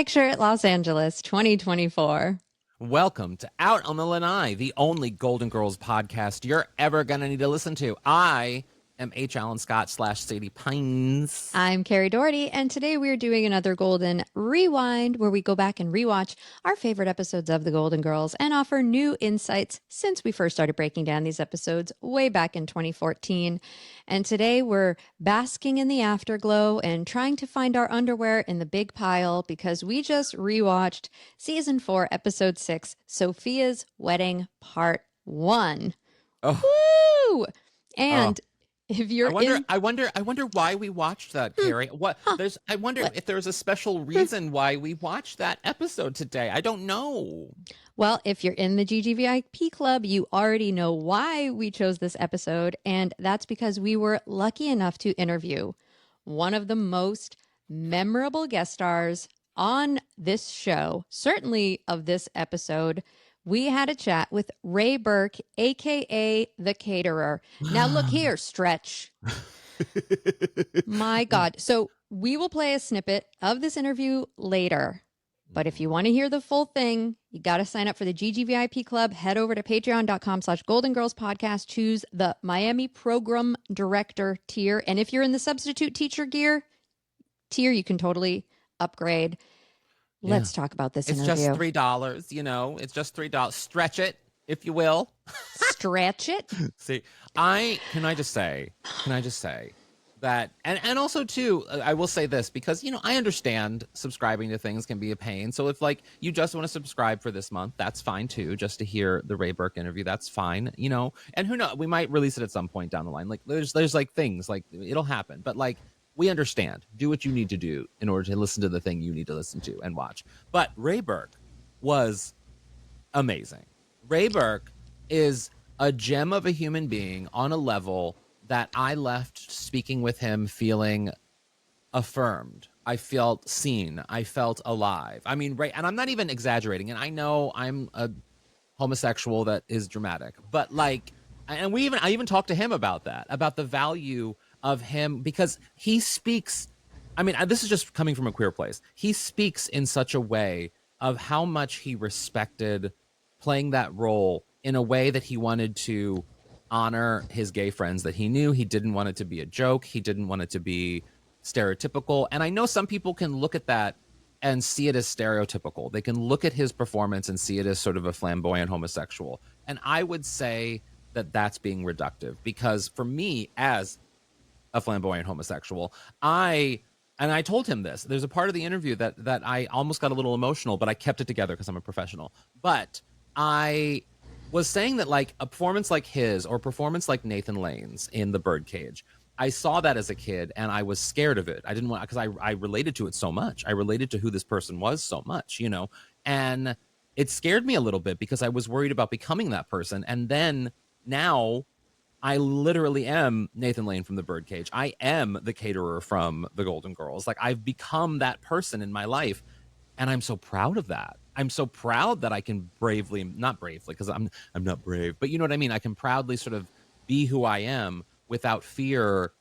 Picture it Los Angeles 2024. Welcome to Out on the Lanai, the only Golden Girls podcast you're ever going to need to listen to. I am HAlanScott / Sadie Pines. I'm Kerri Doherty, and today we're doing another Golden Rewind where we go back and rewatch our favorite episodes of The Golden Girls and offer new insights since we first started breaking down these episodes way back in 2014. And today we're basking in the afterglow and trying to find our underwear in the big pile because we just rewatched Season 4, Episode 6, Sophia's Wedding Part 1. Oh. Woo! And if you're I wonder why we watched that, Kerri. I wonder if there's a special reason why we watched that episode today. I don't know. Well, if you're in the GGVIP club, you already know why we chose this episode, and that's because we were lucky enough to interview one of the most memorable guest stars on this show, certainly of this episode. We had a chat with Raye Birk, a.k.a. the Caterer. Now, look here, Stretch. My God. So we will play a snippet of this interview later. But if you want to hear the full thing, you got to sign up for the GGVIP Club. Head over to patreon.com/Golden Girls Podcast. Choose the Miami Program Director tier. And if you're in the substitute teacher tier, you can totally upgrade. Let's talk about this interview. It's just $3, you know. It's just $3. Stretch it, if you will. Stretch it. See, can I just say that, and also too, I will say this because, you know, I understand subscribing to things can be a pain. So if like you just want to subscribe for this month, that's fine too. Just to hear the Raye Birk interview, that's fine, you know. And who knows, we might release it at some point down the line. Like there's like things like it'll happen, but like. We understand. Do what you need to do in order to listen to the thing you need to listen to and watch. But Raye Birk was amazing. Raye Birk is a gem of a human being on a level that I left speaking with him feeling affirmed. I felt seen. I felt alive. I mean, and I'm not even exaggerating. And I know I'm a homosexual that is dramatic. But like, and I even talked to him about that, about the value of him, because he speaks, I mean, this is just coming from a queer place. He speaks in such a way of how much he respected playing that role in a way that he wanted to honor his gay friends that he knew. He didn't want it to be a joke. He didn't want it to be stereotypical. And I know some people can look at that and see it as stereotypical. They can look at his performance and see it as sort of a flamboyant homosexual. And I would say that that's being reductive, because for me, as a flamboyant homosexual, I told him this. There's a part of the interview that I almost got a little emotional, but I kept it together because I'm a professional. But I was saying that like a performance like his or performance like Nathan Lane's in The Birdcage, I saw that as a kid and I was scared of it. I didn't want, because I related to it so much. I related to who this person was so much, you know, and it scared me a little bit because I was worried about becoming that person. And then now I literally am Nathan Lane from The Birdcage. I am the Caterer from The Golden Girls. Like, I've become that person in my life, and I'm so proud of that. I'm so proud that I can not bravely, because I'm not brave, but you know what I mean? I can proudly sort of be who I am without fear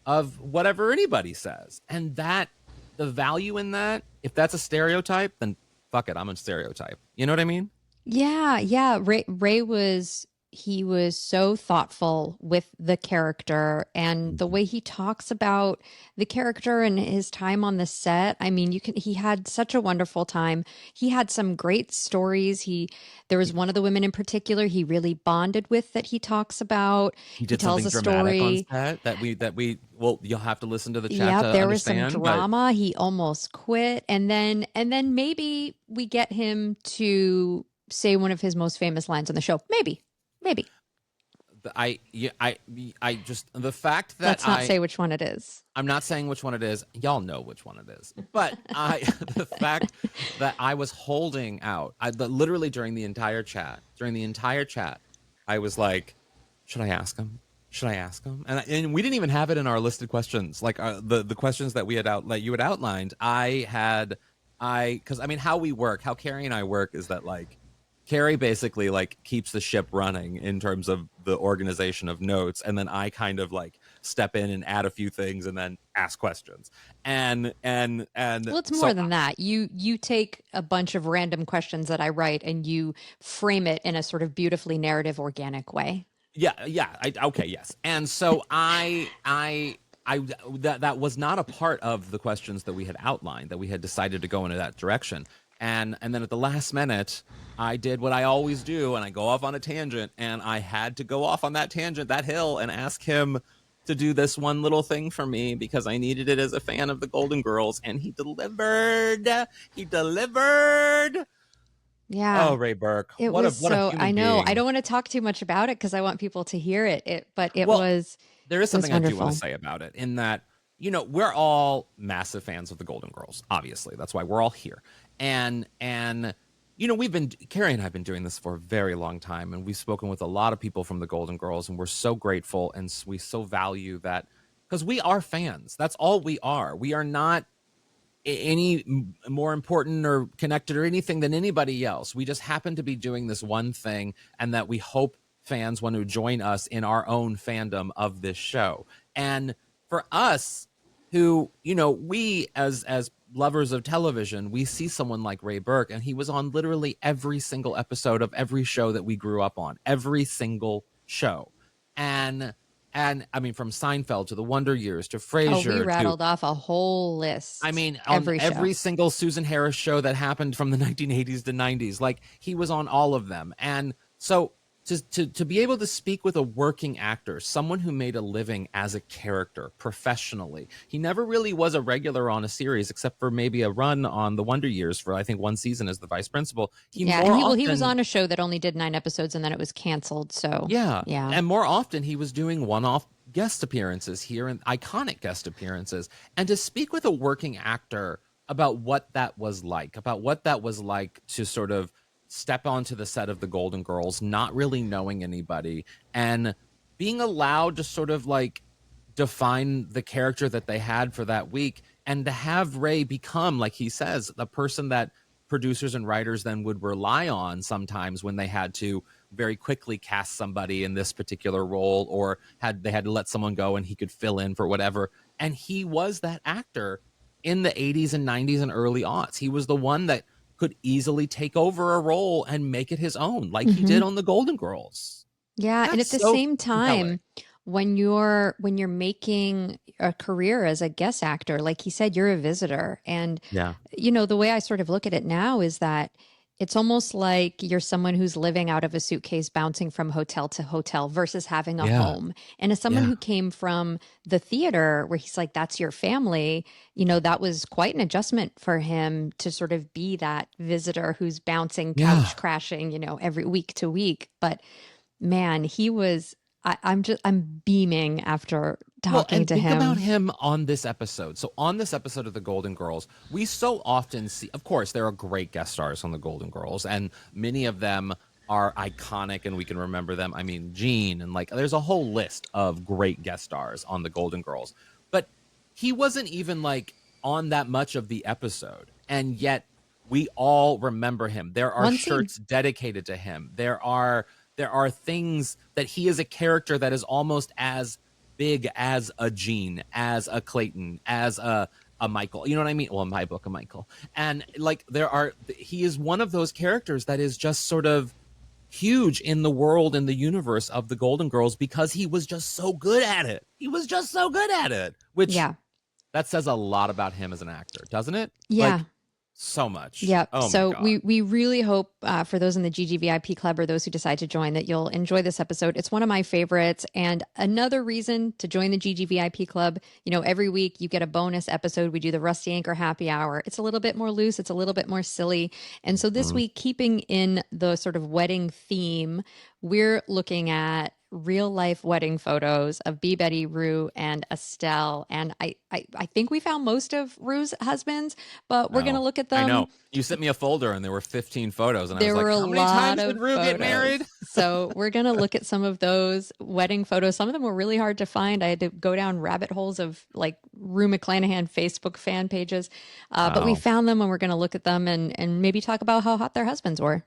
of whatever anybody says. And that, the value in that, if that's a stereotype, then fuck it, I'm a stereotype. You know what I mean? Yeah. Raye was so thoughtful with the character and the way he talks about the character and his time on the set. I mean, he had such a wonderful time. He had some great stories. There was one of the women in particular he really bonded with that he talks about. He tells something dramatic on set that we well, you'll have to listen to the chat. Yeah, there was some drama. He almost quit. And then maybe we get him to say one of his most famous lines on the show. Maybe. I just, the fact that let's not say which one it is. I'm not saying which one it is. Y'all know which one it is. But the fact that I was holding out, literally during the entire chat, I was like, should I ask him? And we didn't even have it in our listed questions, like the questions that you had outlined. Because I mean, how Kerri and I work is that like, Kerri basically like keeps the ship running in terms of the organization of notes, and then I kind of like step in and add a few things and then ask questions. And Well, it's so more than that. You take a bunch of random questions that I write and you frame it in a sort of beautifully narrative, organic way. yeah, okay, yes. And so I that was not a part of the questions that we had outlined, that we had decided to go into that direction. And then at the last minute, I did what I always do, and I go off on a tangent, and I had to go off on that tangent, that hill, and ask him to do this one little thing for me because I needed it as a fan of the Golden Girls, and he delivered. He delivered. Yeah. Oh, Raye Birk, It what was a so, I human know. I being. don't want to talk too much about it because I want people to hear it. But Well, there is it was something I do want to wonderful. say about it, in that, we're all massive fans of the Golden Girls, obviously. That's why we're all here. And Kerri and I have been doing this for a very long time, and we've spoken with a lot of people from the Golden Girls, and we're so grateful, and we so value that, because we are fans. That's all we are. We are not any more important or connected or anything than anybody else. We just happen to be doing this one thing, and that we hope fans want to join us in our own fandom of this show. And for us, who, we as lovers of television, we see someone like Raye Birk, and he was on literally every single episode of every show that we grew up on, every single show. And I mean, from Seinfeld to the Wonder Years to Oh, we Frasier to, rattled off a whole I list. mean, on Every show. every single Susan Harris show that happened from the 1980s to 90s, like, he was on all of them. And so to be able to speak with a working actor, someone who made a living as a character professionally. He never really was a regular on a series, except for maybe a run on the Wonder Years for, I think, one season as the vice principal. He Yeah, more and he was often, on a show that only did 9 episodes and then it was canceled. So yeah, yeah. and more often he was doing one-off guest appearances here, and iconic guest appearances. And to speak with a working actor about what that was like, to sort of step onto the set of the Golden Girls, not really knowing anybody, and being allowed to sort of like define the character that they had for that week, and to have Raye become, like he says, the person that producers and writers then would rely on sometimes when they had to very quickly cast somebody in this particular role, or they had to let someone go and he could fill in for whatever. And he was that actor in the 80s and 90s and early aughts. He was the one that could easily take over a role and make it his own, like he did Hmm. on the Golden Girls. Yeah, and That's at the so same compelling. time, when you're making a career as a guest actor, like he said, you're a visitor. And Yeah. the way I sort of look at it now is that it's almost like you're someone who's living out of a suitcase, bouncing from hotel to hotel versus having a Yeah. home. And as someone Yeah. who came from the theater where he's like, that's your family, that was quite an adjustment for him to sort of be that visitor who's bouncing, Yeah. couch crashing, every week to week. But man, I'm beaming after Well, talking and to think about him. him on this episode. So on this episode of the Golden Girls, we so often see, of course, there are great guest stars on the Golden Girls, and many of them are iconic and we can remember them. I mean, Gene, and like, there's a whole list of great guest stars on the Golden Girls. But he wasn't even like on that much of the episode, and yet we all remember him. There are One scene. shirts dedicated to him. There are things that he is a character that is almost as big as a Gene, as a Clayton, as a Michael. You know what I mean? Well, in my book, a Michael. And like, he is one of those characters that is just sort of huge in the world, in the universe of the Golden Girls, because he was just so good at it. He was just so good at it, which, Yeah. that says a lot about him as an actor, doesn't it? Yeah. Like, so much. Yep. Oh my So God. we really hope for those in the GGVIP club or those who decide to join that you'll enjoy this episode. It's one of my favorites. And another reason to join the GGVIP club, every week you get a bonus episode. We do the Rusty Anchor happy hour. It's a little bit more loose. It's a little bit more silly. And so this Mhm. week, keeping in the sort of wedding theme, we're looking at real life wedding photos of B. Betty, Rue, and Estelle. And I think we found most of Rue's husbands, but we're going to No, look at I them. know. You sent me a folder and there were 15 photos, and I was There like, were a how many lot times did of Rue get married? photos. So we're going to look at some of those wedding photos. Some of them were really hard to find. I had to go down rabbit holes of like Rue McClanahan Facebook fan pages. But we Wow. found them and we're going to look at them and maybe talk about how hot their husbands were.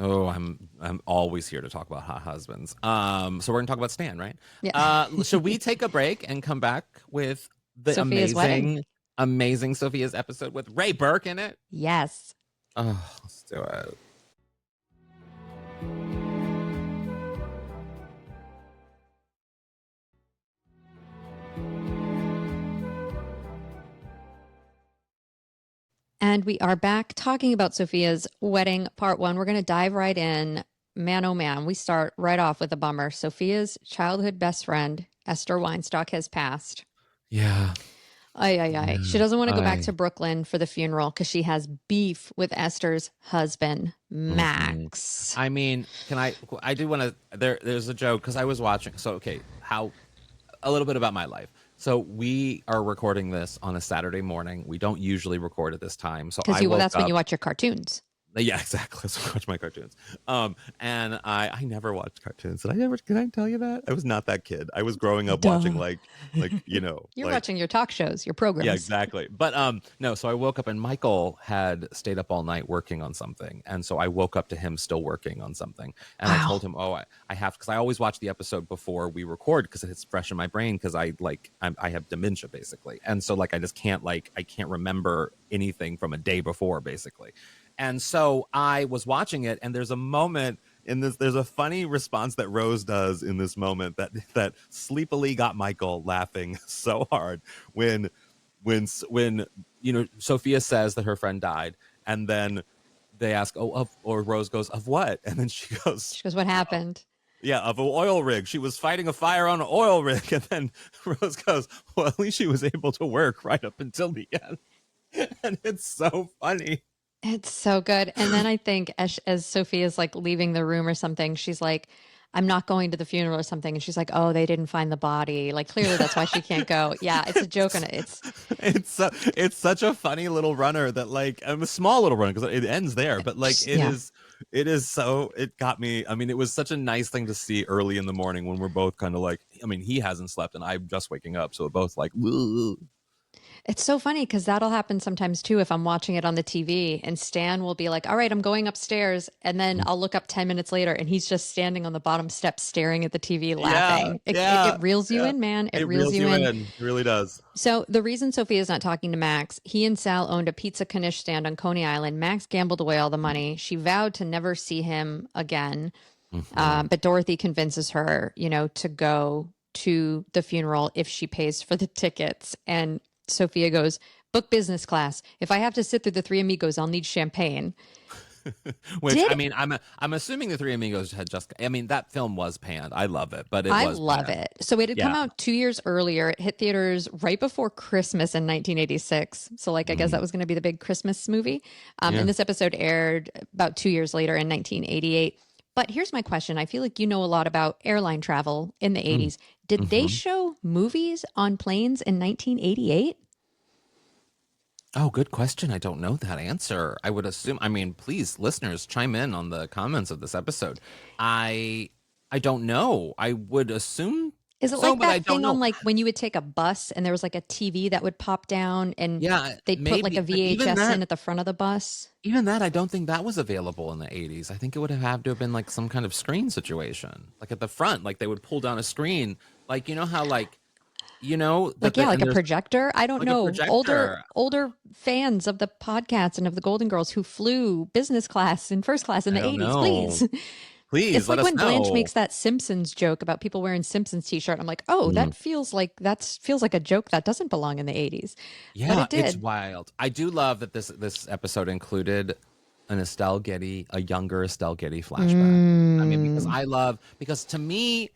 Oh, I'm always here to talk about hot husbands. So we're gonna talk about Stan, right? Yeah. Should we take a break and come back with the Sophia's wedding. amazing Sophia's episode with Raye Birk in it? Yes. Oh, let's do it. And we are back talking about Sophia's wedding, part one. We're going to dive right in. Man, oh man, we start right off with a bummer. Sophia's childhood best friend, Esther Weinstock, has passed. Yeah. Ay, ay, ay. She doesn't want to go back I to Brooklyn for the funeral because she has beef with Esther's husband, Max. I mean, I do want to there's a joke because I was watching. So okay, how a little bit about my life. So we are recording this on a Saturday morning. We don't usually record at this time. So Because I woke that's up. when you watch your cartoons. Yeah, exactly. So I watch my cartoons. And I never watched cartoons. Did I tell you that? I was not that kid. I was growing up watching like You're watching your talk shows, your programs. yeah, exactly. But no, so I woke up and Michael had stayed up all night working on something. And so I woke up to him still working on something. And I told him, "Oh, I have," because I always watch the episode before we record because it's fresh in my brain because I have dementia basically. And so like I just can't I can't remember anything from a day before basically. And so I was watching it, and there's a moment in this. There's a funny response that Rose does in this moment that sleepily got Michael laughing so hard when Sophia says that her friend died, and then they ask, or Rose goes, "Of what?" And then she goes, "What happened?" Yeah, of an oil rig. She was fighting a fire on an oil rig, and then Rose goes, "Well, at least she was able to work right up until the end." And it's so funny. It's so good. And then I think as Sophia's like leaving the room or something, she's like, "I'm not going to the funeral," or something. And she's like, "Oh, they didn't find the body." Like clearly that's why she can't go. Yeah, it's a joke. And it's such a funny little runner that I'm a small little runner because it ends there. But it got me. I mean, it was such a nice thing to see early in the morning when we're both kind of like, I mean, he hasn't slept and I'm just waking up. So we're both like, "Woo." It's so funny because that'll happen sometimes too if I'm watching it on the TV and Stan will be like, "All right, I'm going upstairs." And then I'll look up 10 minutes later and he's just standing on the bottom step staring at the TV laughing. It reels you in, man. It reels you in. It really does. So the reason Sophia's not talking to Max, he and Sal owned a pizza Knish stand on Coney Island. Max gambled away all the money. She vowed to never see him again. But Dorothy convinces her, to go to the funeral if she pays for the tickets. And Sophia goes, "Book business class. If I have to sit through the Three Amigos, I'll need champagne." Which I mean, I'm assuming the Three Amigos had just. I mean, that film was panned. I love it, but I love it. So it had come out 2 years earlier. It hit theaters right before Christmas in 1986. So I guess that was going to be the big Christmas movie. And this episode aired about 2 years later in 1988. But here's my question. I feel like you know a lot about airline travel in the 80s. Did they show movies on planes in 1988? Oh, good question. I don't know that answer. I would assume. I mean, please, listeners, chime in on the comments of this episode. I don't know. I would assume. Is it like that thing on when you would take a bus and there was like a TV that would pop down and they'd put like a VHS in at the front of the bus? Even that, I don't think that was available in the 80s. I think it would have to have been like some kind of screen situation. Like at the front, like they would pull down a screen. Like, you know how like a projector. I don't know. Older fans of the podcast and of the Golden Girls who flew business class and first class in the 80s, please. It's like when Blanche makes that Simpsons joke about people wearing Simpsons t-shirt. I'm like, oh, that feels like a joke that doesn't belong in the 80s. Yeah, but it did. It's wild. I do love that this episode included a younger Estelle Getty flashback. I mean, because to me,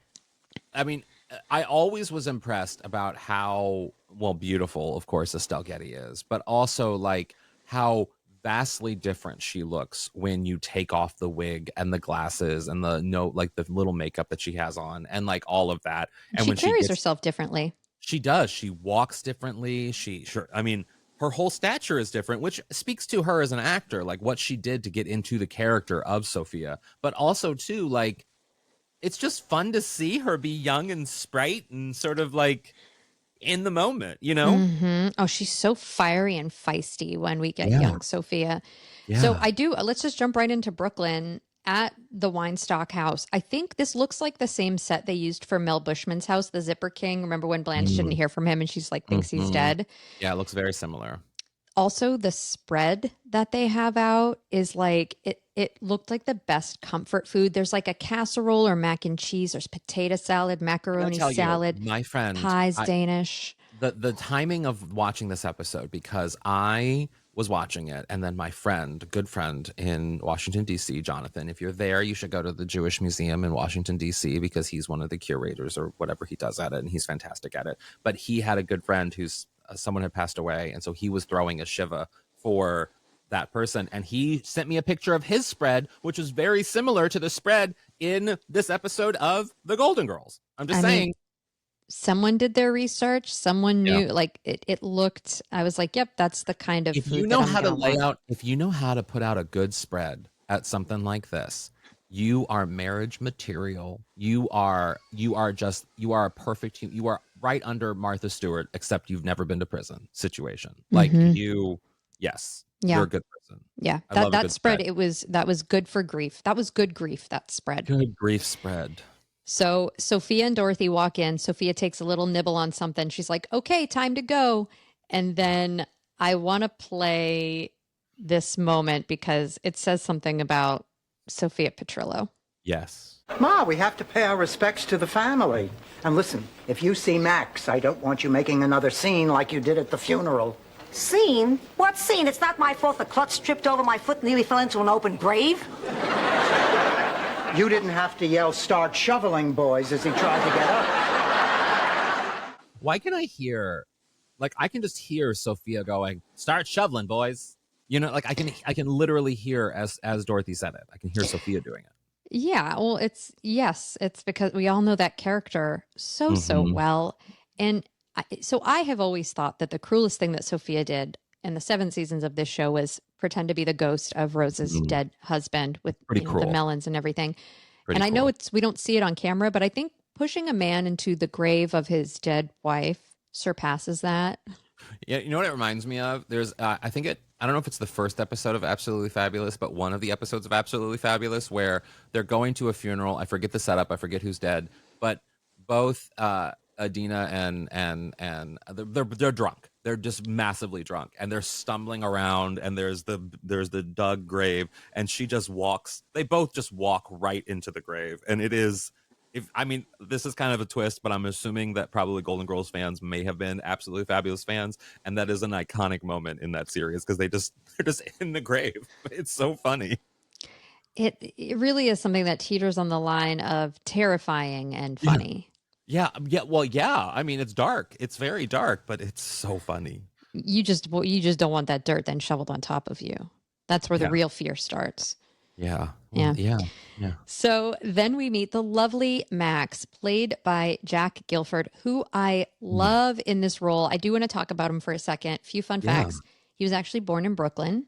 I mean, I always was impressed about how beautiful, of course, Estelle Getty is, but also like how vastly different she looks when you take off the wig and the glasses and the little makeup that she has on and like all of that. And she carries herself differently. She does. She walks differently. I mean, her whole stature is different, which speaks to her as an actor, like what she did to get into the character of Sophia, but also too, like, it's just fun to see her be young and sprite and sort of like in the moment, Oh, she's so fiery and feisty when we get young Sophia. Yeah. So let's just jump right into Brooklyn. at the Weinstock house. I think this looks like the same set they used for Mel Bushman's house, the Zipper King. Remember when Blanche didn't Mm. hear from him and she's like, thinks he's dead? Yeah, it looks very similar. Also, the spread that they have out is like it looked like the best comfort food. There's like a casserole or mac and cheese. There's potato salad, macaroni salad, my friend, pies, Danish. the timing of watching this episode, because I was watching it, and then my friend, good friend in Washington, D.C., Jonathan, if you're there, you should go to the Jewish Museum in Washington, D.C., because he's one of the curators or whatever he does at it, and he's fantastic at it. But he had a good friend who's someone had passed away, and so he was throwing a shiva for that person, and he sent me a picture of his spread, which was very similar to the spread in this episode of The Golden Girls. I'm just saying. Someone did their research. Someone knew, like it looked. I was like, "Yep, that's the kind of if food." You know that how to lay want. out. If you know how to put out a good spread at something like this, you are marriage material. You are a perfect. You are right under Martha Stewart, except you've never been to prison situation. Like yes, you're a good person. Yeah, I love that spread. That was good for grief. That was good grief. That spread. Good grief spread. So Sophia and Dorothy walk in. Sophia takes a little nibble on something. She's like, okay, time to go. And then I want to play this moment because it says something about Sophia Petrillo. Yes. Ma, we have to pay our respects to the family. And listen, if you see Max, I don't want you making another scene like you did at the funeral. Scene? What scene? It's not my fault the clutch tripped over my foot and nearly fell into an open grave. You didn't have to yell, "Start shoveling, boys," as he tried to get up. Why can I hear, like, I can just hear Sophia going, "Start shoveling, boys." You know, like I can literally hear as Dorothy said it. I can hear Sophia doing it. Yeah, well, it's because we all know that character so well. And so I have always thought that the cruelest thing that Sophia did in the 7 seasons of this show was pretend to be the ghost of Rose's dead husband with the melons and everything. I know we don't see it on camera, but I think pushing a man into the grave of his dead wife surpasses that. Yeah, you know what it reminds me of? There's, I don't know if it's the first episode of Absolutely Fabulous, but one of the episodes of Absolutely Fabulous where they're going to a funeral. I forget the setup. I forget who's dead, but both Adina and they're drunk. They're just massively drunk, and they're stumbling around. And there's the dug grave, and she just walks. They both just walk right into the grave, and it is. This is kind of a twist, but I'm assuming that probably Golden Girls fans may have been Absolutely Fabulous fans, and that is an iconic moment in that series because they're just in the grave. It's so funny. It really is something that teeters on the line of terrifying and funny. Yeah. Well, yeah. I mean, it's dark. It's very dark, but it's so funny. You just don't want that dirt then shoveled on top of you. That's where the real fear starts. Yeah. Well, yeah. So then we meet the lovely Max, played by Jack Gilford, who I love in this role. I do want to talk about him for a second. Few fun facts. He was actually born in Brooklyn.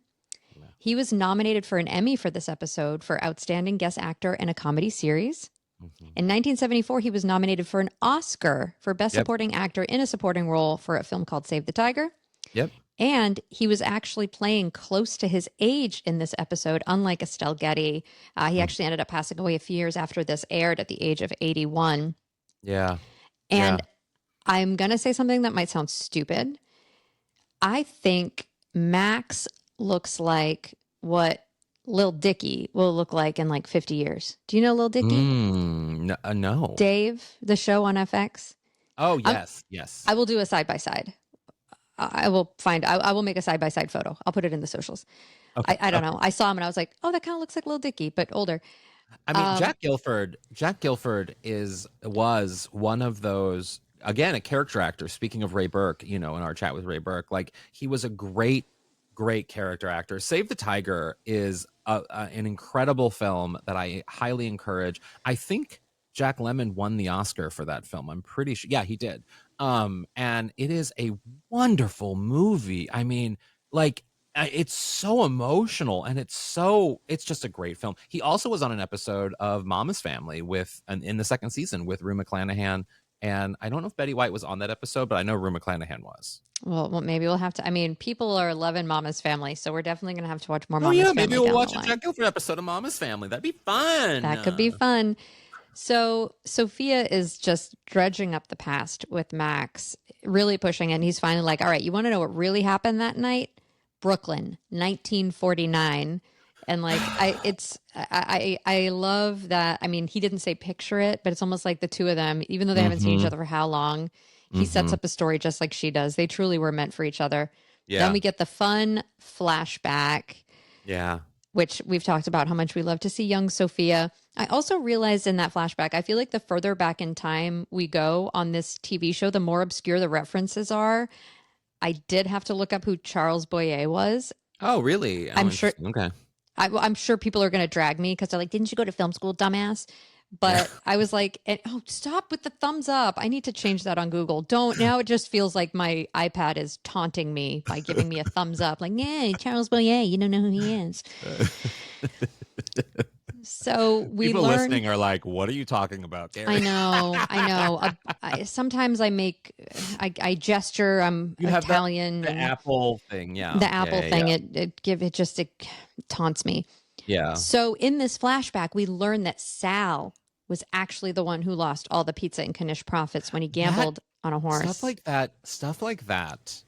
Yeah. He was nominated for an Emmy for this episode for Outstanding Guest Actor in a Comedy Series. In 1974, he was nominated for an Oscar for Best Supporting Actor in a Supporting Role for a film called Save the Tiger. Yep. And he was actually playing close to his age in this episode, unlike Estelle Getty. He actually ended up passing away a few years after this aired at the age of 81. Yeah. And I'm going to say something that might sound stupid. I think Max looks like what Lil Dicky will look like in like 50 years. Do you know Lil Dicky? No. Dave, the show on FX. Oh, yes. Yes. I will do a side-by-side. I will make a side-by-side photo. I'll put it in the socials. Okay. I don't know. I saw him and I was like, oh, that kind of looks like Lil Dicky, but older. I mean, Jack Gilford was one of those, again, a character actor. Speaking of Raye Birk, in our chat with Raye Birk, like he was a great character actor. Save the Tiger is an incredible film that I highly encourage. I think Jack Lemmon won the Oscar for that film. I'm pretty sure. Yeah, he did. And it is a wonderful movie. I mean, like, it's so emotional and it's just a great film. He also was on an episode of Mama's Family in the second season with Rue McClanahan And I don't know if Betty White was on that episode, but I know Rue McClanahan was. Well, maybe we'll have to. I mean, people are loving Mama's Family, so we're definitely going to have to watch more Oh Mama's yeah, Family. maybe we'll down watch the a line. Jack Guilford episode of Mama's Family. That'd be fun. That could be fun. So Sophia is just dredging up the past with Max, really pushing it. And he's finally like, all right, you want to know what really happened that night? Brooklyn, 1949. And like, I love that. I mean, he didn't say picture it, but it's almost like the two of them, even though they haven't seen each other for how long, he sets up a story just like she does. They truly were meant for each other. Yeah. Then we get the fun flashback. Yeah. Which we've talked about how much we love to see young Sophia. I also realized in that flashback, I feel like the further back in time we go on this TV show, the more obscure the references are. I did have to look up who Charles Boyer was. Oh, really? I'm sure. Okay. I'm sure people are going to drag me because they're like, didn't you go to film school, dumbass? But I was like, stop with the thumbs up. I need to change that on Google. Don't. Now it just feels like my iPad is taunting me by giving me a thumbs up. Like, yeah, Charles Boyer, you don't know who he is. So we people learn, listening are like, what are you talking about, Kerri? I know. Sometimes I gesture. I'm You have Italian. the and Apple thing, yeah. the Apple Yeah. thing. It taunts me. Yeah. So in this flashback, we learn that Sal was actually the one who lost all the pizza and Knish profits when he gambled on a horse. Stuff like that.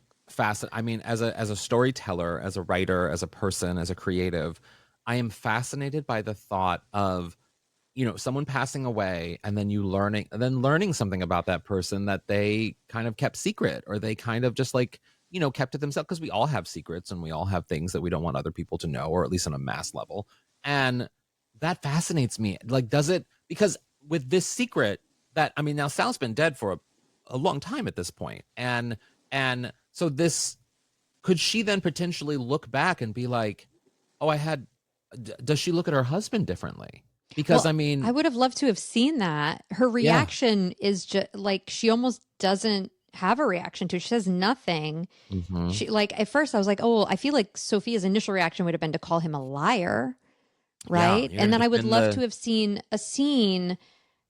I mean, as a storyteller, as a writer, as a person, as a creative, I am fascinated by the thought of, someone passing away and then learning something about that person that they kind of kept secret, or they kind of just like, kept to themselves, because we all have secrets and we all have things that we don't want other people to know, or at least on a mass level. And that fascinates me. Like, does it, because with this secret that, I mean, now Sal's been dead for a long time at this point. And so could she then potentially look back and be like, oh, does she look at her husband differently? Because Well, I mean, I would have loved to have seen that. Her reaction is just like, she almost doesn't have a reaction to it. She says nothing. She, like, at first I was like, oh, I feel like Sophia's initial reaction would have been to call him a liar. Right. Yeah, And then I would love to have seen a scene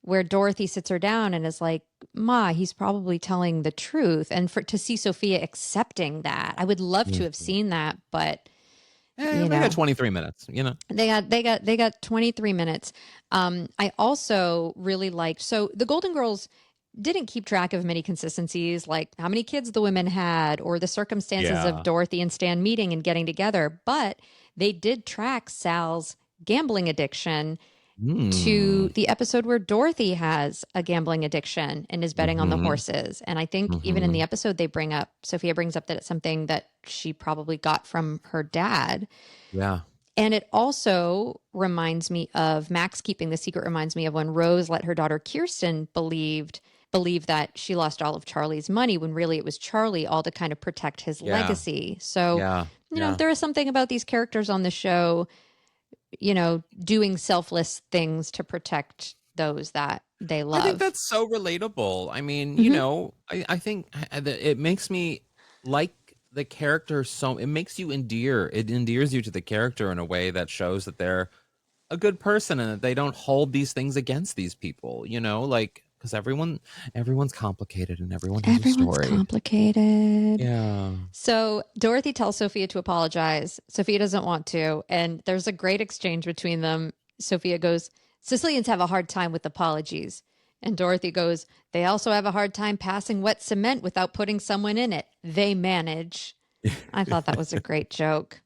where Dorothy sits her down and is like, Ma, he's probably telling the truth. And to see Sophia accepting that, I would love to have seen that, but they got 23 minutes, They got 23 minutes. I also really liked, so the Golden Girls didn't keep track of many consistencies, like how many kids the women had or the circumstances of Dorothy and Stan meeting and getting together, but they did track Sal's gambling addiction to the episode where Dorothy has a gambling addiction and is betting on the horses. And I think even in the episode Sophia brings up that it's something that she probably got from her dad. Yeah. And it also reminds me of Max keeping the secret, reminds me of when Rose let her daughter Kirsten believe that she lost all of Charlie's money when really it was Charlie, all to kind of protect his legacy. So, there is something about these characters on the show, doing selfless things to protect those that they love. I think that's so relatable. I mean, I think it makes me like the character it makes you endears you to the character in a way that shows that they're a good person and that they don't hold these things against these people, like, because everyone's complicated and everyone's a story. Complicated. Yeah. So Dorothy tells Sophia to apologize. Sophia doesn't want to. And there's a great exchange between them. Sophia goes, Sicilians have a hard time with apologies. And Dorothy goes, they also have a hard time passing wet cement without putting someone in it. They manage. I thought that was a great joke.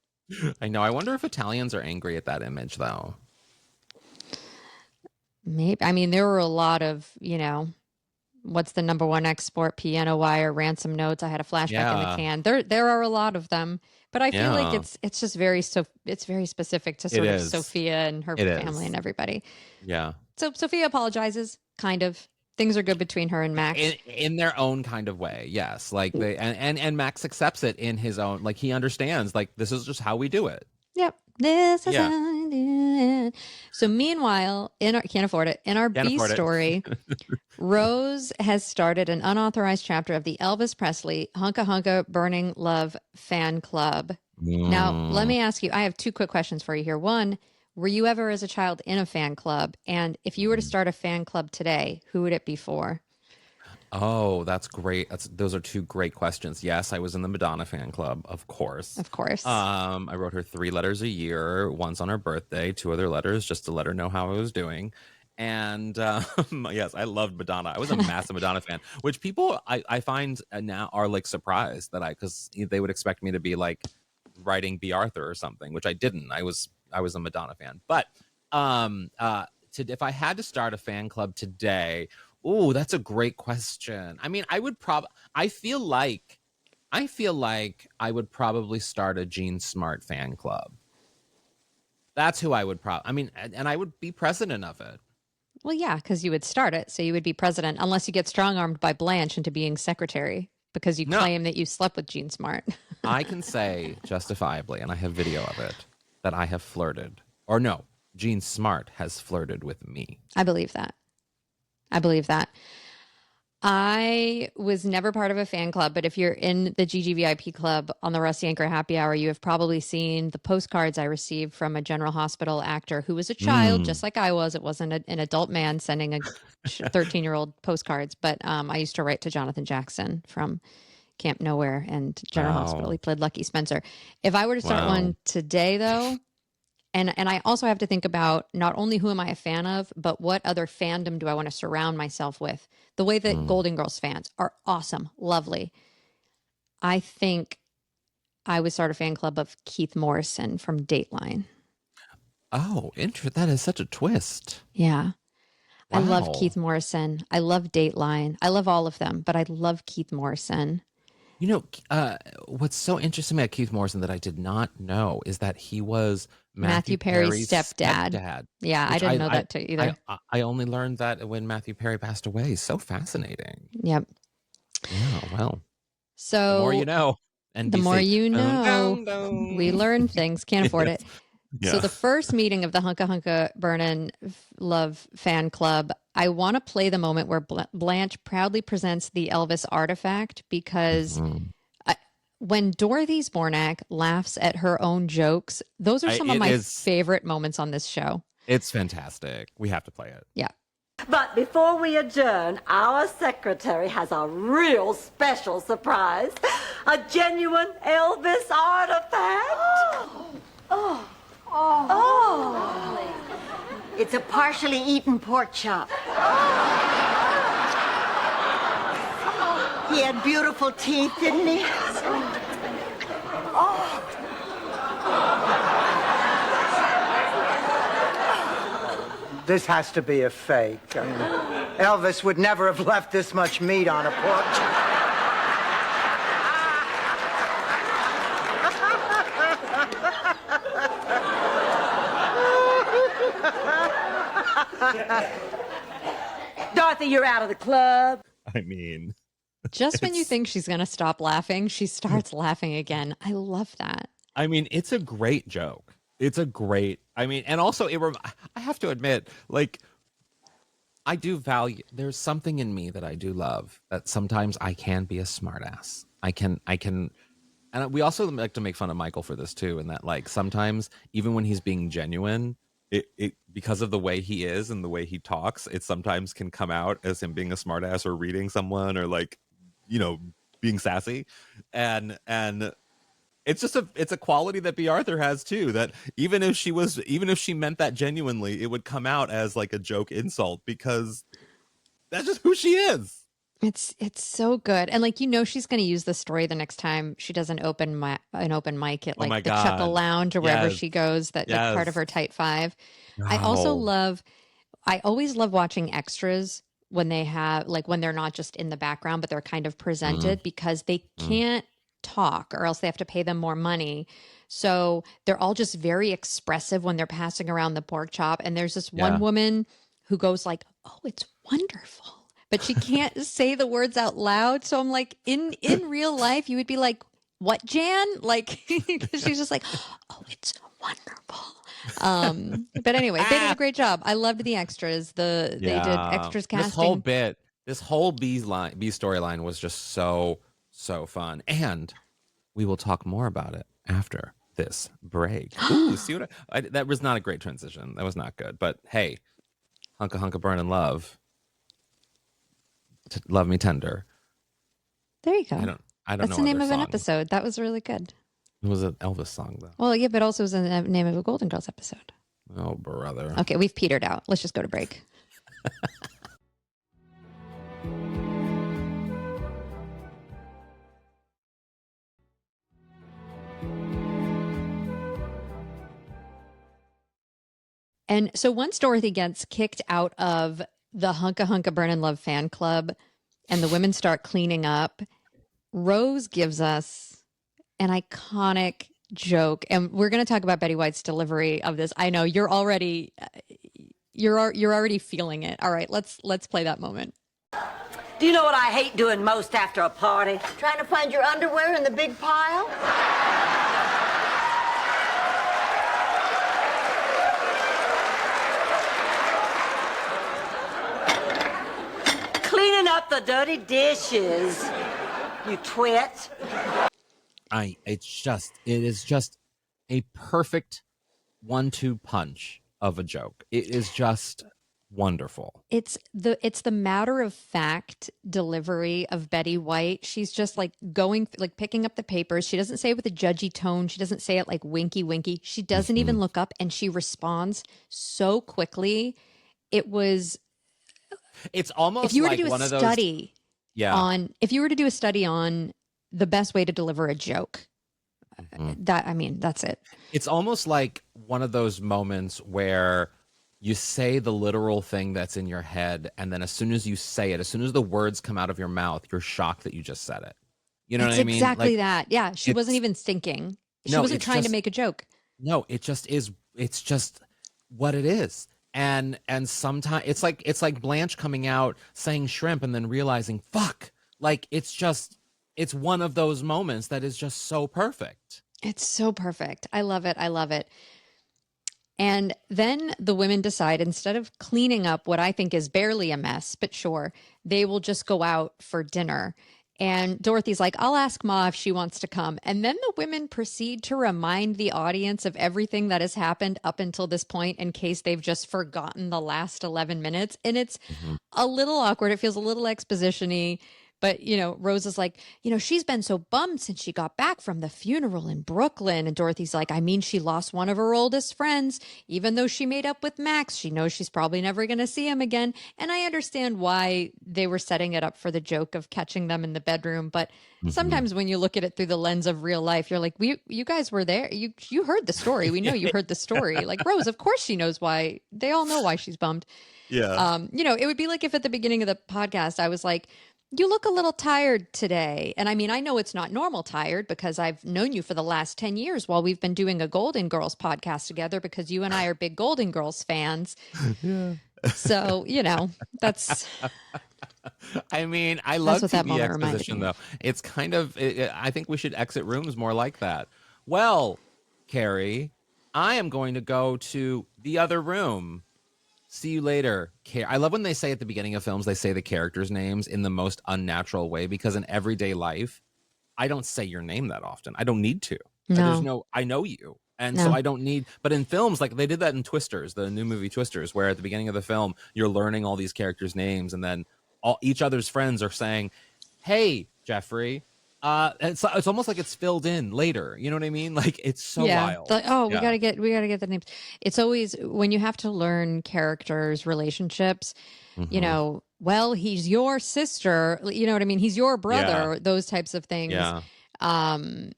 I know. I wonder if Italians are angry at that image, though. Maybe. I mean, there were a lot of, what's the number one export? Piano wire, ransom notes. I had a flashback in the can. There are a lot of them, but I feel like it's just it's very specific to sort of Sophia and her family and everybody. Yeah. So Sophia apologizes, kind of. Things are good between her and Max. In their own kind of way, yes. Like they and Max accepts it in his own, like he understands, like this is just how we do it. Yep. This is how I do it. So meanwhile, can't afford it. In our B story, Rose has started an unauthorized chapter of the Elvis Presley Hunka Hunka Burning Love fan club. Now, let me ask you, I have two quick questions for you here. One, were you ever as a child in a fan club? And if you were to start a fan club today, who would it be for? Oh, that's great. Those are two great questions. Yes, I was in the Madonna fan club, of course. Of course. I wrote her 3 letters a year, once on her birthday, 2 other letters just to let her know how I was doing. And yes, I loved Madonna. I was a massive Madonna fan, which people I find now are like surprised that because they would expect me to be like writing B. Arthur or something, which I didn't. I was a Madonna fan. But if I had to start a fan club today, oh, that's a great question. I mean, I feel like I would probably start a Jean Smart fan club. That's who I would I mean, and I would be president of it. Well, yeah, because you would start it, so you would be president, unless you get strong-armed by Blanche into being secretary because you claim that you slept with Jean Smart. I can say justifiably, and I have video of it, that I have flirted. Or no, Jean Smart has flirted with me. I believe that. I was never part of a fan club, but if you're in the GGVIP club on the Rusty Anchor Happy Hour, you have probably seen the postcards I received from a General Hospital actor who was a child, just like I was. It wasn't an adult man sending a 13-year-old postcards, but I used to write to Jonathan Jackson from Camp Nowhere and General Hospital. He played Lucky Spencer. If I were to start one today, though, and I also have to think about not only who am I a fan of, but what other fandom do I want to surround myself with? The way that Golden Girls fans are awesome, lovely. I think I would start a fan club of Keith Morrison from Dateline. Oh, interesting. That is such a twist. Yeah. Wow. I love Keith Morrison. I love Dateline. I love all of them, but I love Keith Morrison. You know, what's so interesting about Keith Morrison that I did not know is that he was Matthew Perry's stepdad. Yeah, I didn't know that too either. I only learned that when Matthew Perry passed away. So fascinating. Yep. Yeah, well. So the more you know. NBC. The more you know. We learn things. Can't afford it. Yeah. So the first meeting of the Hunka Hunka Burnin' Love fan club, I want to play the moment where Blanche proudly presents the Elvis artifact because when Dorothy Zbornak laughs at her own jokes, those are some of my favorite moments on this show. It's fantastic. We have to play it. Yeah. But before we adjourn, our secretary has a real special surprise. A genuine Elvis artifact. It's a partially eaten pork chop. He had beautiful teeth, didn't he? This has to be a fake. I mean, Elvis would never have left this much meat on a pork chop. Dorothy, you're out of the club. I mean, just when you think she's going to stop laughing, she starts laughing again. I love that. I mean, it's a great joke. And also I have to admit, like, I do value, there's something in me that I do love that sometimes I can be a smartass. I can, and we also like to make fun of Michael for this too. And that, like, sometimes even when he's being genuine, it because of the way he is and the way he talks, it sometimes can come out as him being a smartass or reading someone or, like, you know, being sassy. And it's just it's a quality that B. Arthur has too, that even if she meant that genuinely, it would come out as like a joke insult because that's just who she is. It's so good. And, like, you know, she's going to use the story the next time she does an open mic at, like, the Chuckle Lounge or wherever she goes, like, part of her Tight Five. Oh. I always love watching extras when they have, like, when they're not just in the background, but they're kind of presented because they can't talk or else they have to pay them more money. So they're all just very expressive when they're passing around the pork chop. And there's this one woman who goes like, "Oh, it's wonderful." But she can't say the words out loud. So I'm like, in real life, you would be like, "What, Jan?" Like, she's just like, "Oh, it's wonderful." But anyway, they did a great job. I loved the extras. They did extras casting. This whole B storyline was just so fun. And we will talk more about it after this break. Ooh, see what that was not a great transition. That was not good. But hey, Hunka Hunka Burnin' Love. Love Me Tender. There you go. I don't That's know the name other of an songs. episode. That was really good. It was an Elvis song though. Well, yeah, but also it was the name of a Golden Girls episode. Oh, brother. Okay, we've petered out. Let's just go to break. And so once Dorothy gets kicked out of the Hunka Hunka Burnin' Love fan club and the women start cleaning up, Rose gives us an iconic joke. And we're going to talk about Betty White's delivery of this. I know you're already feeling it. All right, let's play that moment. Do you know what I hate doing most after a party? Trying to find your underwear in the big pile? Cleaning up the dirty dishes, you twit. It is just a perfect 1-2 punch of a joke. It is just wonderful. It's the matter of fact delivery of Betty White. She's just like picking up the papers. She doesn't say it with a judgy tone. She doesn't say it like winky winky. She doesn't even look up, and she responds so quickly. It's almost if you were like to do one a of those. study Yeah. if you were to do a study on the best way to deliver a joke, that's it. It's almost like one of those moments where you say the literal thing that's in your head, and then as soon as you say it, as soon as the words come out of your mouth, you're shocked that you just said it. You know what I mean? Exactly Like, that. Yeah, she wasn't even thinking. She No, wasn't it's trying to just- make a joke. No, it just is. It's just what it is. And sometimes it's like Blanche coming out saying shrimp and then realizing fuck. Like it's one of those moments that is just so perfect. It's so perfect. I love it. I love it. And then the women decide, instead of cleaning up what I think is barely a mess, but sure, they will just go out for dinner. And Dorothy's like, I'll ask Ma if she wants to come. And then the women proceed to remind the audience of everything that has happened up until this point in case they've just forgotten the last 11 minutes. And it's a little awkward. It feels a little exposition-y. But, Rose is like, she's been so bummed since she got back from the funeral in Brooklyn. And Dorothy's like, she lost one of her oldest friends. Even though she made up with Max, she knows she's probably never going to see him again. And I understand why they were setting it up for the joke of catching them in the bedroom. But sometimes when you look at it through the lens of real life, you're like, you guys were there. You heard the story. We know you heard the story. Like Rose, of course she knows why. They all know why she's bummed. Yeah. It would be like if at the beginning of the podcast, I was like, you look a little tired today. And I know it's not normal tired because I've known you for the last 10 years while we've been doing a Golden Girls podcast together because you and I are big Golden Girls fans. Yeah. So, that's... I love That's what that TV moment reminded exposition, me though. It's kind of, I think we should exit rooms more like that. Well, Kerri, I am going to go to the other room. See you later. I love when they say at the beginning of films, they say the characters' names in the most unnatural way, because in everyday life, I don't say your name that often. I don't need to. No. I know you. And No. so I don't need, but in films, like they did that in Twisters, the new movie Twisters, where at the beginning of the film, you're learning all these characters' names, and then each other's friends are saying, hey, Jeffrey. It's almost like it's filled in later. You know what I mean? Like it's so wild. We gotta get the names. It's always when you have to learn characters' relationships. Well, he's your sister. You know what I mean? He's your brother. Those types of things. Yeah. It's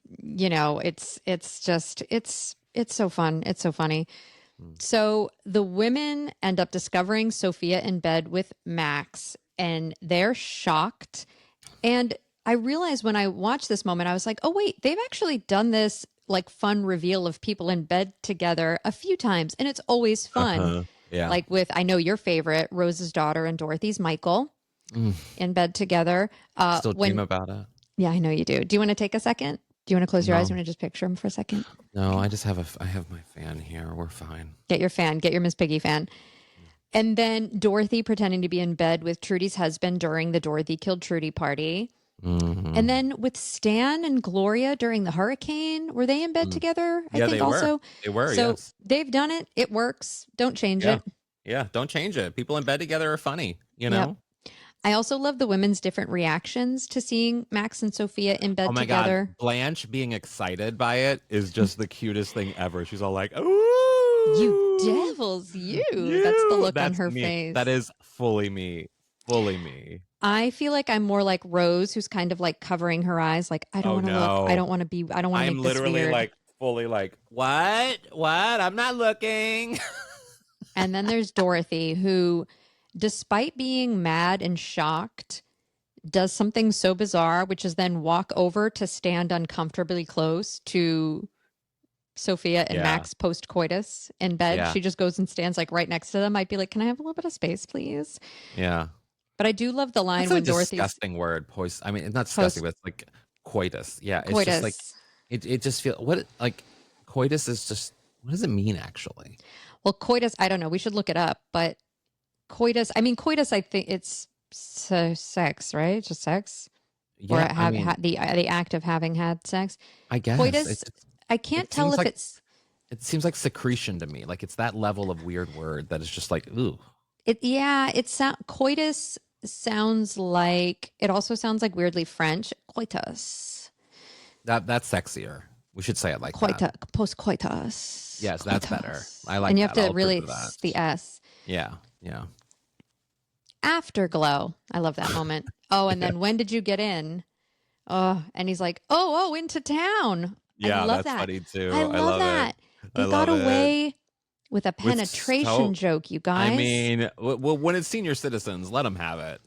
so fun. It's so funny. So the women end up discovering Sophia in bed with Max, and they're shocked. And I realized when I watched this moment, I was like, oh, wait, they've actually done this like fun reveal of people in bed together a few times. And it's always fun. Yeah. Like with, I know your favorite, Rose's daughter and Dorothy's Michael in bed together. Still dream about it. Yeah, I know you do. Do you want to take a second? Do you want to close your eyes? You want to just picture him for a second? No, I have my fan here. We're fine. Get your Miss Piggy fan. And then Dorothy pretending to be in bed with Trudy's husband during the Dorothy Killed Trudy party. And then with Stan and Gloria during the hurricane, were they in bed together? Yeah, they were. They were, So yes. they've done it. It works. Don't change it. Yeah, don't change it. People in bed together are funny, you know? I also love the women's different reactions to seeing Max and Sophia in bed Oh my together. God. Blanche being excited by it is just the cutest thing ever. She's all like, ooh. You devils, you. That's the look on her me. face. That is fully me. Fully me. I feel like I'm more like Rose, who's kind of like covering her eyes. Like, I don't want to look. I don't want to be, I don't want to I'm make this literally weird. like fully like, what? I'm not looking. And then there's Dorothy, who, despite being mad and shocked, does something so bizarre, which is then walk over to stand uncomfortably close to Sophia and Max post-coitus in bed. Yeah. She just goes and stands like right next to them. I'd be like, can I have a little bit of space, please? Yeah. But I do love the line That's when a Dorothy's... disgusting word. I mean, it's not disgusting, but it's like coitus. Yeah. It's coitus. just like, it just feels, coitus is just, what does it mean actually? Well, coitus, I don't know. We should look it up. But coitus, I think it's sex, right? It's just sex? Yeah. Or the act of having had sex. I guess. Coitus, I can't tell if it's... It seems like secretion to me. Like it's that level of weird word that is just like, ooh. Coitus sounds like, it also sounds like weirdly French. Coitus. That's sexier. We should say it like that. Post coitus. Yes, that's better. I like that. And you have to I'll really, approve of that. the S. Yeah, yeah. Afterglow. I love that moment. Oh, and then when did you get in? Oh, and he's like, into town. Yeah, I love that's that. funny too. I love that. They got away with a penetration joke, you guys. I mean, well, when it's senior citizens, let them have it.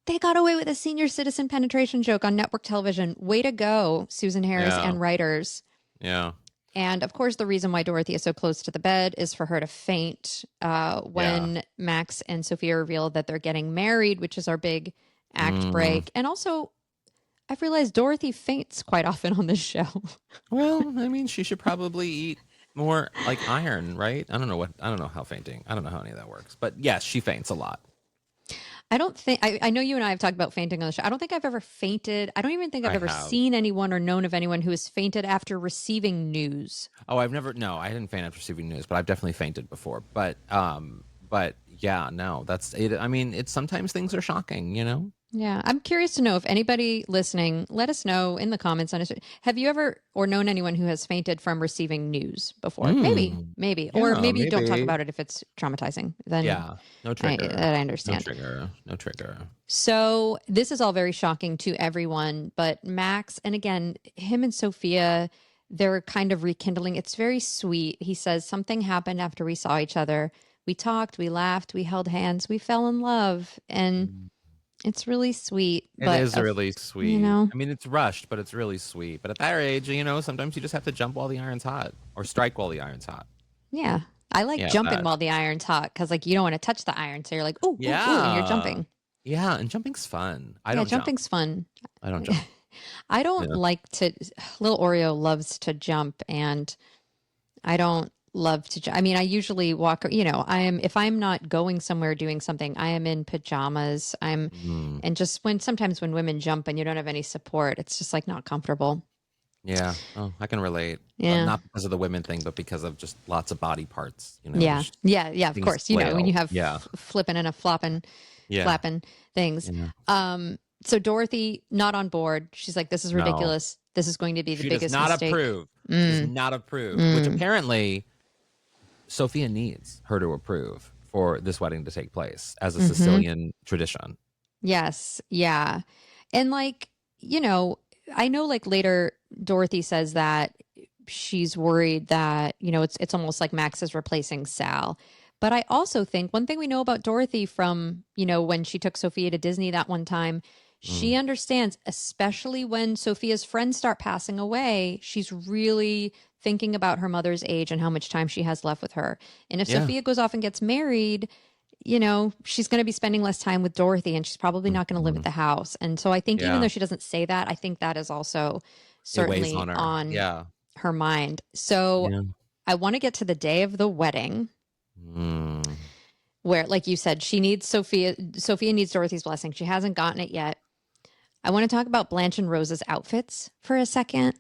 They got away with a senior citizen penetration joke on network television. Way to go, Susan Harris and writers. Yeah. And of course, the reason why Dorothy is so close to the bed is for her to faint when Max and Sophia reveal that they're getting married, which is our big act break. And also, I've realized Dorothy faints quite often on this show. Well, I mean, she should probably eat more like iron, right? I don't know how fainting. I don't know how any of that works. But yes, she faints a lot. I don't think, I know you and I have talked about fainting on the show. I don't think I've ever fainted. I don't even think I've ever seen anyone or known of anyone who has fainted after receiving news. Oh, I didn't faint after receiving news, but I've definitely fainted before. But yeah, no, that's it. I mean, it's sometimes things are shocking, you know? Yeah. I'm curious to know if anybody listening, let us know in the comments. Have you ever or known anyone who has fainted from receiving news before? Maybe. Yeah, or maybe don't talk about it if it's traumatizing. Then no trigger. I understand. No trigger. So this is all very shocking to everyone, but Max, and again, him and Sophia, they're kind of rekindling. It's very sweet. He says something happened after we saw each other. We talked, we laughed, we held hands, we fell in love, and it's really sweet. It is really sweet. You know? I mean, it's rushed, but it's really sweet. But at that age, you know, sometimes you just have to jump while the iron's hot or strike while the iron's hot. Yeah. I like jumping while the iron's hot because, like, you don't want to touch the iron. So you're like, ooh, and you're jumping. Yeah, and jumping's fun. Jumping's fun. I don't jump. I don't like to. Little Oreo loves to jump, and I don't love to jump. I mean, I usually walk, you know, if I'm not going somewhere doing something, I am in pajamas. And just sometimes when women jump and you don't have any support, it's just like not comfortable. Yeah. Oh, I can relate. Yeah. Not because of the women thing, but because of just lots of body parts, you know. Yeah, of course. You know, when you have flipping and a flopping, flapping things. Yeah. So Dorothy, not on board. She's like, this is ridiculous. This is going to be the biggest mistake. She does not approve, which apparently Sophia needs her to approve for this wedding to take place as a Sicilian tradition. Yes. Yeah. And like, you know, I know like later Dorothy says that she's worried that, you know, it's almost like Max is replacing Sal. But I also think one thing we know about Dorothy from, you know, when she took Sophia to Disney that one time, she understands, especially when Sophia's friends start passing away, she's really thinking about her mother's age and how much time she has left with her. And if Sophia goes off and gets married, you know, she's going to be spending less time with Dorothy and she's probably not going to live at the house. And so I think even though she doesn't say that, I think that is also certainly on her mind. So I want to get to the day of the wedding where, like you said, she needs Sophia needs Dorothy's blessing. She hasn't gotten it yet. I want to talk about Blanche and Rose's outfits for a second.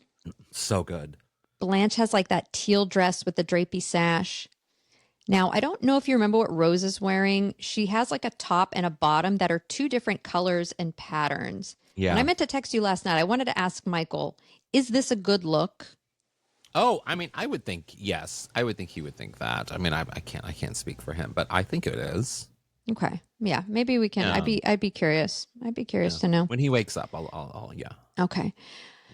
So good. Blanche has like that teal dress with the drapey sash. Now, I don't know if you remember what Rose is wearing. She has like a top and a bottom that are two different colors and patterns. And I Yeah. meant to text you last night. I wanted to ask Michael, is this a good look? Oh, I mean, I would think yes. I would think he would think that. I mean, I can't speak for him, but I think it is. Okay. Yeah, maybe we can. Yeah. I'd be curious. I'd be curious to know. When he wakes up, I'll yeah. Okay.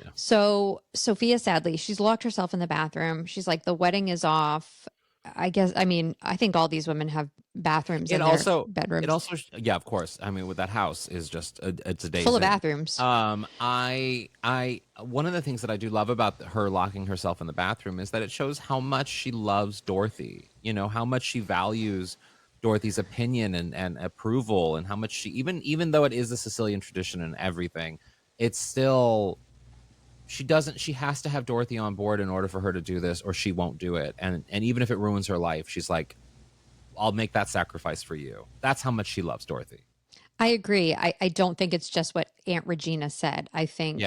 Yeah. So Sophia, sadly, she's locked herself in the bathroom. She's like, the wedding is off. I guess, I mean, I think all these women have bathrooms in their bedrooms. It also, yeah, of course. I mean, with that house is just it's a day full of bathrooms. I one of the things that I do love about her locking herself in the bathroom is that it shows how much she loves Dorothy. You know, how much she values Dorothy's opinion and approval, and how much she even though it is a Sicilian tradition and everything, it's still she has to have Dorothy on board in order for her to do this, or she won't do it. And even if it ruins her life, she's like, I'll make that sacrifice for you. That's how much she loves Dorothy. I agree. I don't think it's just what Aunt Regina said. I think,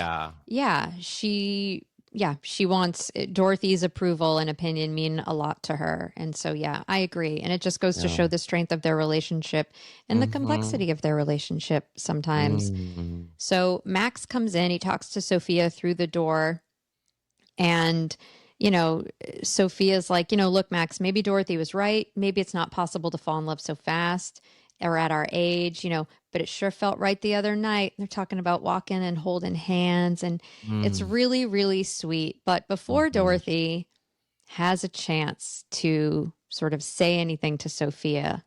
she wants Dorothy's approval and opinion mean a lot to her. And so, yeah, I agree. And it just goes to show the strength of their relationship and the complexity of their relationship sometimes. So Max comes in, he talks to Sophia through the door, and Sophia's like, look, Max, maybe Dorothy was right. Maybe it's not possible to fall in love so fast or at our age, but it sure felt right the other night. They're talking about walking and holding hands, and it's really, really sweet. But before Dorothy has a chance to sort of say anything to Sophia,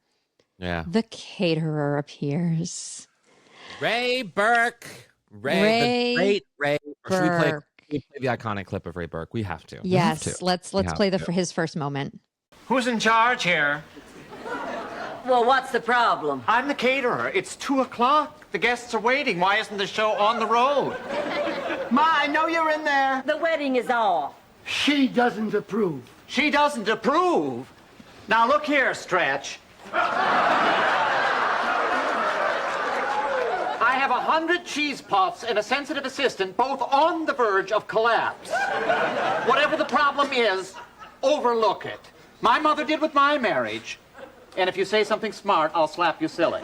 the caterer appears. Raye Birk. The great Raye. Or should we play the iconic clip of Raye Birk? We have to. Yes, let's play his first moment. Who's in charge here? Well, what's the problem? I'm the caterer. It's 2:00. The guests are waiting. Why isn't the show on the road? Ma, I know you're in there. The wedding is off. She doesn't approve. She doesn't approve. Now look here, Stretch. I have 100 cheese puffs and a sensitive assistant, both on the verge of collapse. Whatever the problem is, overlook it. My mother did with my marriage. And if you say something smart, I'll slap you silly.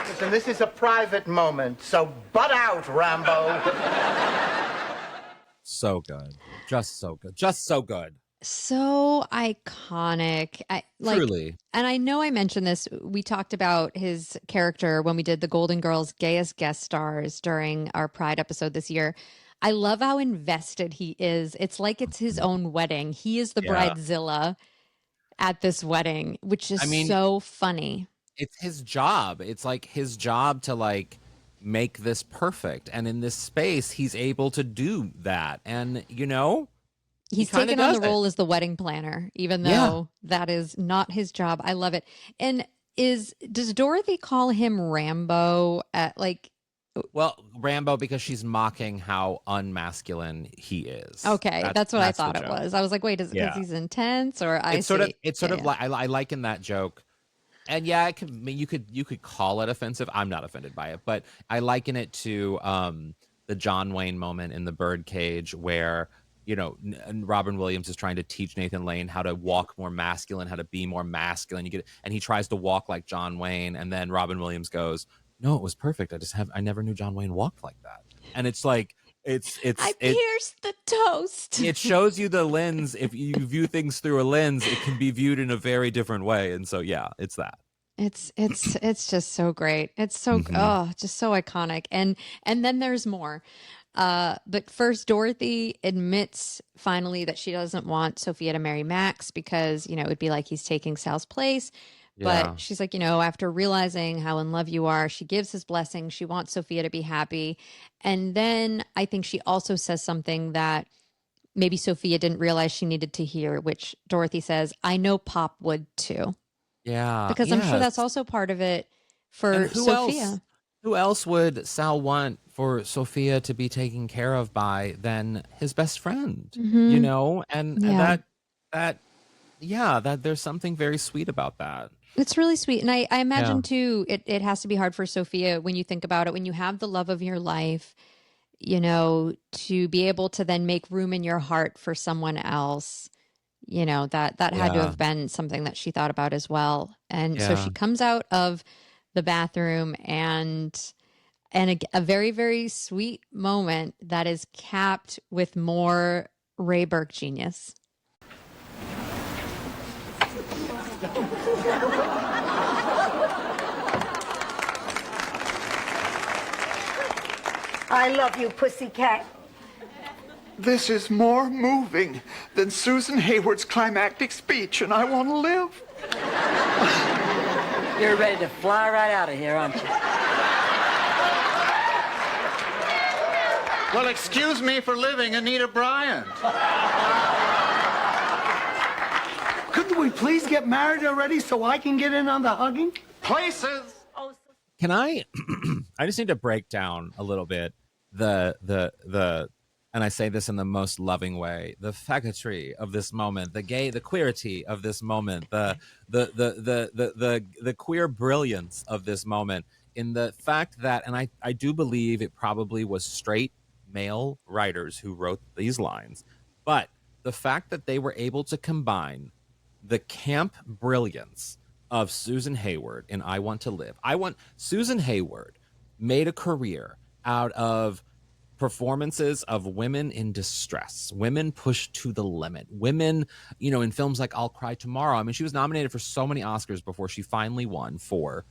Listen, this is a private moment, so butt out, Rambo. So good. Just so good. Just so good. So iconic. Truly. And I know I mentioned this. We talked about his character when we did the Golden Girls Gayest Guest Stars during our Pride episode this year. I love how invested he is. It's like it's his own wedding. He is the bridezilla at this wedding, which is so funny. It's his job. It's like his job to like make this perfect. And in this space, he's able to do that. And, he's taken on the role as the wedding planner, even though that is not his job. I love it. And does Dorothy call him Rambo Well, Rambo, because she's mocking how unmasculine he is. Okay, that's what I thought it was. I was like, wait, is it because he's intense, or it's sort of like I liken that joke, and you could call it offensive. I'm not offended by it, but I liken it to the John Wayne moment in the Birdcage where Robin Williams is trying to teach Nathan Lane how to walk more masculine, how to be more masculine. And he tries to walk like John Wayne, and then Robin Williams goes, no, it was perfect. I never knew John Wayne walked like that. And it's like, I pierced the toast. It shows you the lens. If you view things through a lens, it can be viewed in a very different way. And so, yeah, it's that. It's just so great. It's so, just so iconic. And then there's more. But first, Dorothy admits finally that she doesn't want Sophia to marry Max because, it would be like he's taking Sal's place. But she's like, after realizing how in love you are, she gives his blessing. She wants Sophia to be happy. And then I think she also says something that maybe Sophia didn't realize she needed to hear, which Dorothy says, I know Pop would too. Yeah. Because I'm sure that's also part of it for Sophia. Who else would Sal want for Sophia to be taken care of by than his best friend? Mm-hmm. And that there's something very sweet about that. It's really sweet. And I imagine too, it has to be hard for Sophia when you think about it, when you have the love of your life, to be able to then make room in your heart for someone else, that had to Yeah. have been something that she thought about as well. And so Yeah. she comes out of the bathroom and a very, very sweet moment that is capped with more Raye Birk genius. I love you, pussycat. This is more moving than Susan Hayward's climactic speech, and I want to live. You're ready to fly right out of here, aren't you? Well, excuse me for living, Anita Bryant. Couldn't we please get married already so I can get in on the hugging? Places. Can I? I just need to break down a little bit the, and I say this in the most loving way, the faggotry of this moment, the queerity of this moment, the queer brilliance of this moment, in the fact that, and I do believe it probably was straight male writers who wrote these lines, but the fact that they were able to combine the camp brilliance of Susan Hayward in I Want to Live. Susan Hayward made a career out of performances of women in distress, women pushed to the limit, women, in films like I'll Cry Tomorrow. I mean, she was nominated for so many Oscars before she finally won for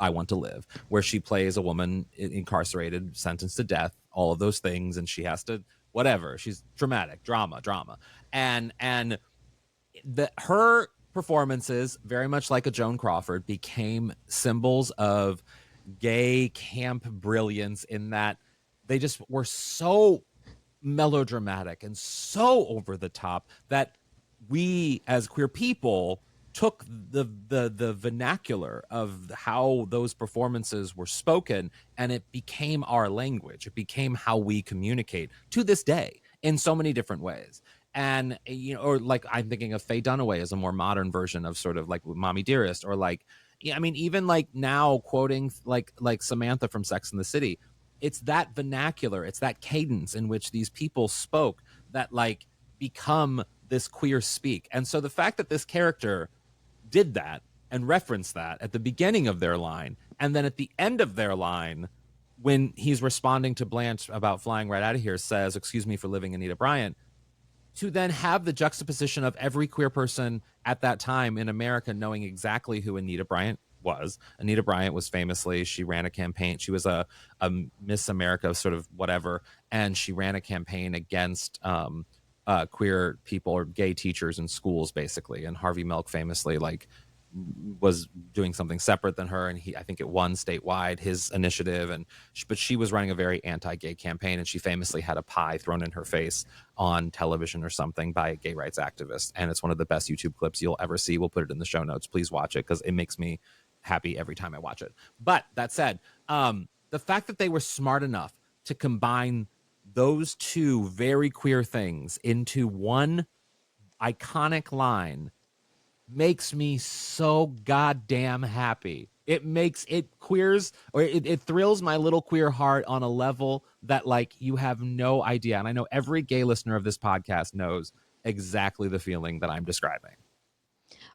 I Want to Live, where she plays a woman incarcerated, sentenced to death, all of those things, and she has to, whatever. She's dramatic, drama. And her performances, very much like a Joan Crawford, became symbols of gay camp brilliance in that they just were so melodramatic and so over the top that we as queer people took the vernacular of how those performances were spoken, and it became our language. It became how we communicate to this day in so many different ways. And, or like I'm thinking of Faye Dunaway as a more modern version of sort of like Mommy Dearest, or like, I mean, even like now quoting like Samantha from Sex and the City. It's that vernacular, it's that cadence in which these people spoke that like become this queer speak. And so the fact that this character did that and referenced that at the beginning of their line, and then at the end of their line, when he's responding to Blanche about flying right out of here, says, "Excuse me for living, Anita Bryant," to then have the juxtaposition of every queer person at that time in America knowing exactly who Anita Bryant was. Anita Bryant was famously, she ran a campaign. She was a Miss America sort of whatever, and she ran a campaign against queer people or gay teachers in schools, basically. And Harvey Milk famously was doing something separate than her, and I think it won statewide, his initiative, but she was running a very anti-gay campaign, and she famously had a pie thrown in her face on television or something by a gay rights activist, and it's one of the best YouTube clips you'll ever see. We'll put it in the show notes. Please watch it because it makes me happy every time I watch it. But that said, the fact that they were smart enough to combine those two very queer things into one iconic line makes me so goddamn happy. It thrills my little queer heart on a level that like you have no idea. And I know every gay listener of this podcast knows exactly the feeling that I'm describing.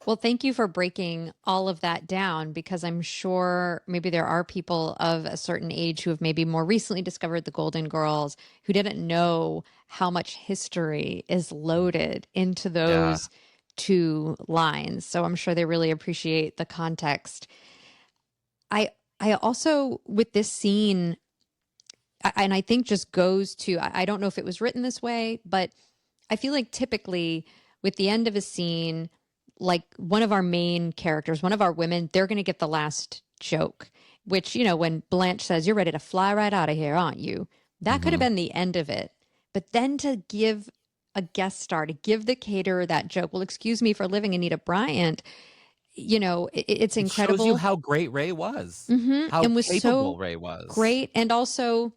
Well, thank you for breaking all of that down, because I'm sure maybe there are people of a certain age who have maybe more recently discovered the Golden Girls who didn't know how much history is loaded into those two lines. So I'm sure they really appreciate the context. I also, with this scene, and I think just goes to, I don't know if it was written this way, but I feel like typically with the end of a scene, like one of our main characters, one of our women, they're going to get the last joke, which, when Blanche says, "You're ready to fly right out of here, aren't you?" That could have been the end of it. But then to give a guest star, to give the caterer that joke, "Well, excuse me for living, Anita Bryant," it's incredible. It shows you how great Raye was. How and was capable so Raye was. Great. And also,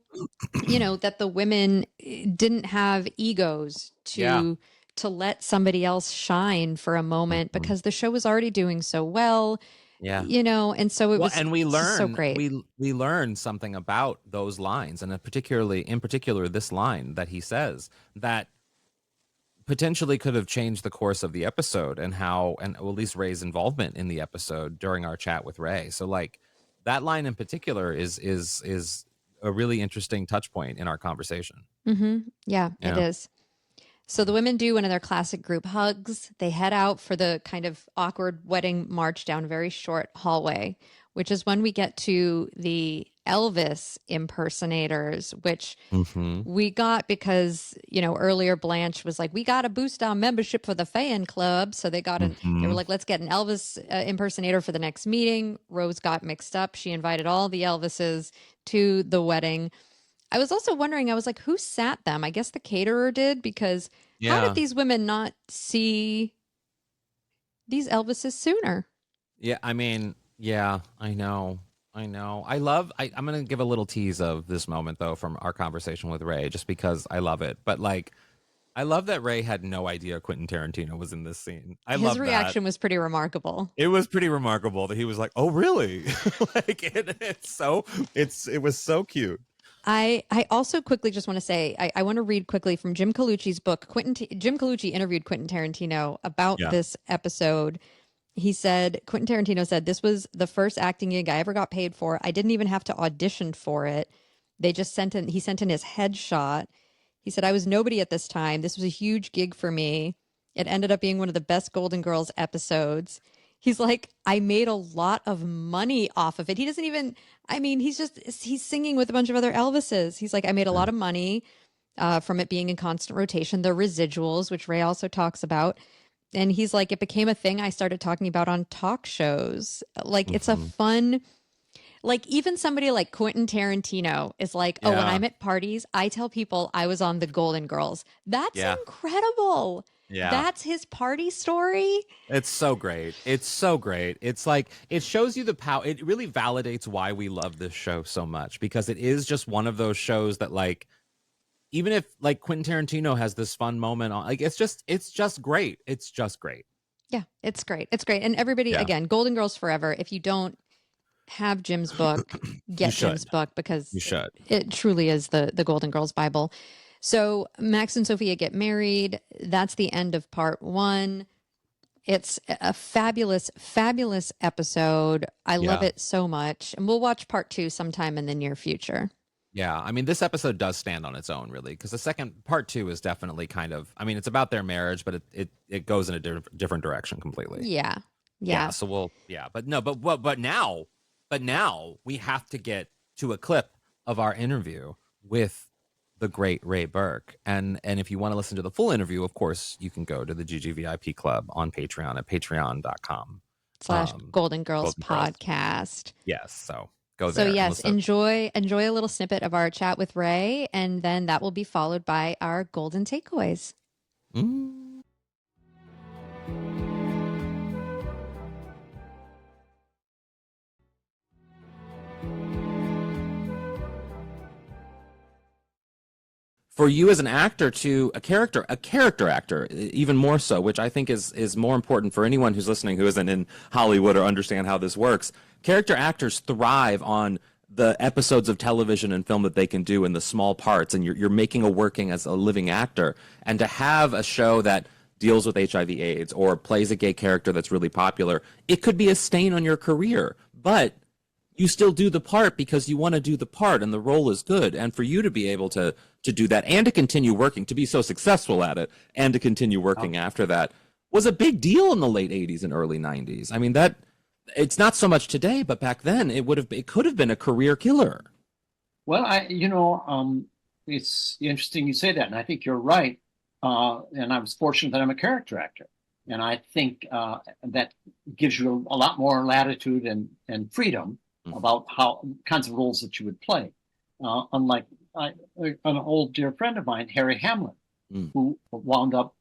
that the women didn't have egos to let somebody else shine for a moment, because the show was already doing so well. Yeah. And so it was And we just so learn great. we learn something about those lines, and in particular this line that he says that potentially could have changed the course of the episode and at least Raye's involvement in the episode during our chat with Raye. So like that line in particular is a really interesting touch point in our conversation. Yeah, it is. So the women do one of their classic group hugs. They head out for the kind of awkward wedding march down a very short hallway, which is when we get to the Elvis impersonators, which we got because, earlier Blanche was like, we got to boost our membership for the fan club. So they were like, let's get an Elvis impersonator for the next meeting. Rose got mixed up. She invited all the Elvises to the wedding. I was also wondering, I was like, who sat them? I guess the caterer did, because how did these women not see these Elvises sooner? Yeah, I mean, yeah, I know. I'm going to give a little tease of this moment, though, from our conversation with Raye, just because I love it. But, like, I love that Raye had no idea Quentin Tarantino was in this scene. His reaction was pretty remarkable. It was pretty remarkable that he was like, oh, really? Like, it was so cute. I also quickly just want to say, I want to read quickly from Jim Colucci's book. Jim Colucci interviewed Quentin Tarantino about this episode. He said, Quentin Tarantino said, this was the first acting gig I ever got paid for. I didn't even have to audition for it. He sent in his headshot. He said, I was nobody at this time. This was a huge gig for me. It ended up being one of the best Golden Girls episodes. He's like, I made a lot of money off of it. He doesn't even, he's singing with a bunch of other Elvises. He's like, I made a lot of money from it being in constant rotation, the residuals, which Raye also talks about. And he's like, it became a thing I started talking about on talk shows. Like, it's a fun, like, even somebody like Quentin Tarantino is like, oh, when I'm at parties, I tell people I was on the Golden Girls. That's incredible. Yeah. That's his party story. It's so great. It's like, it shows you the power. It really validates why we love this show so much, because it is just one of those shows that, like, even if like Quentin Tarantino has this fun moment on, like, it's just great. It's just great. Yeah, it's great. It's great. And everybody, again, Golden Girls forever. If you don't have Jim's book, get Jim's book, because you should. It truly is the Golden Girls Bible. So Max and Sophia get married. That's the end of part 1. It's a fabulous, fabulous episode. I love it so much. And we'll watch part 2 sometime in the near future. Yeah, I mean, this episode does stand on its own, really, because part 2 is definitely kind of, I mean, it's about their marriage, but it goes in a different direction completely. Yeah. So but now we have to get to a clip of our interview with the great Raye Birk, and if you want to listen to the full interview, of course, you can go to the GGVIP Club on Patreon at patreon.com/Golden Girls Podcast. Yes, so. So yes, enjoy a little snippet of our chat with Raye, and then that will be followed by our golden takeaways. For you as an actor to a character actor, even more so, which I think is more important for anyone who's listening who isn't in Hollywood or understand how this works. Character actors thrive on the episodes of television and film that they can do in the small parts, and you're making a working as a living actor. And to have a show that deals with HIV/AIDS or plays a gay character that's really popular, it could be a stain on your career, but you still do the part because you want to do the part and the role is good. And for you to be able to do that and to continue working, to be so successful at it and to continue working after that was a big deal in the late 80s and early 90s. I mean, that it's not so much today, but back then it could have been a career killer. Well, it's interesting you say that, and I think you're right. And I was fortunate that I'm a character actor, and I think that gives you a lot more latitude and freedom about how kinds of roles that you would play. Unlike an old dear friend of mine, Harry Hamlin, who wound up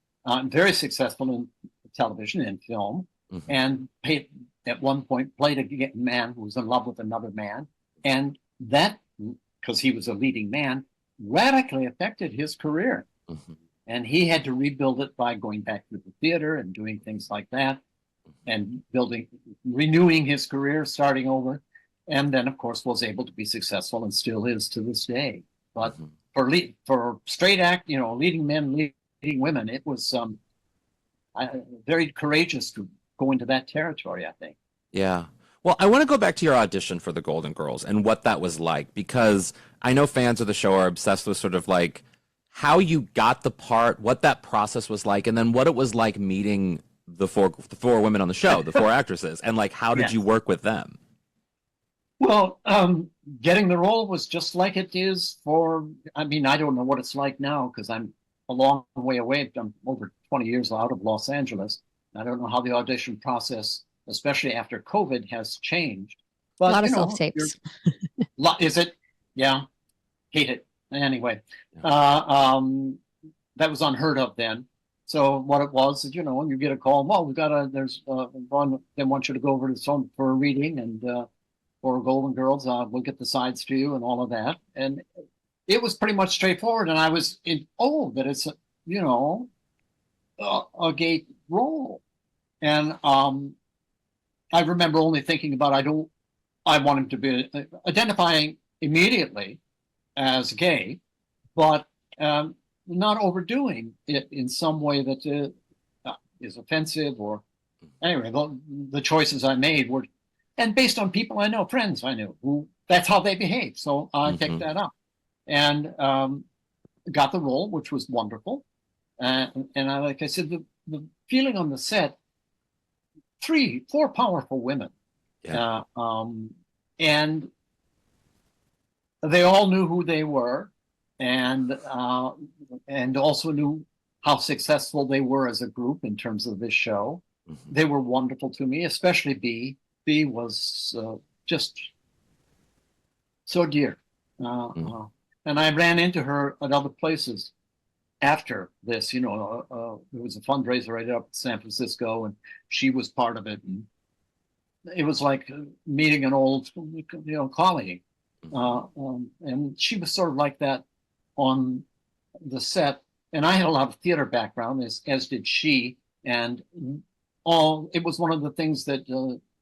very successful in television and film, and at one point played a man who was in love with another man, and that, because he was a leading man, radically affected his career. And he had to rebuild it by going back to the theater and doing things like that. and renewing his career, starting over. And then, of course, was able to be successful and still is to this day. But for straight leading men, leading women, it was very courageous to go into that territory, I think. Yeah. Well, I want to go back to your audition for the Golden Girls and what that was like, because I know fans of the show are obsessed with sort of like how you got the part, what that process was like, and then what it was like meeting the four women on the show, the four actresses, and like how did you work with them? Well, getting the role was just like it is I don't know what it's like now because I'm a long way away. I'm over 20 years out of Los Angeles. I don't know how the audition process, especially after COVID, has changed. But, a lot of self-tapes. Is it? Yeah. Hate it. Anyway, that was unheard of then. So what it was is, when you get a call, well, there's one, they want you to go over to some for a reading and for Golden Girls, we'll get the sides to you and all of that. And it was pretty much straightforward. And I was that it's, a gay role. And I remember only thinking about, I want him to be identifying immediately as gay, but not overdoing it in some way that is offensive or anyway, the choices I made were, and based on people I know, friends I knew, who that's how they behave. So I picked that up and got the role, which was wonderful. And like I said, the feeling on the set, 4 powerful women. Yeah. And they all knew who they were and also knew how successful they were as a group in terms of this show. They were wonderful to me, especially B. B was just so dear. And I ran into her at other places after this. There was a fundraiser right up in San Francisco, and she was part of it. And it was like meeting an old, colleague. And she was sort of like that on the set. And I had a lot of theater background, as did she. And it was one of the things that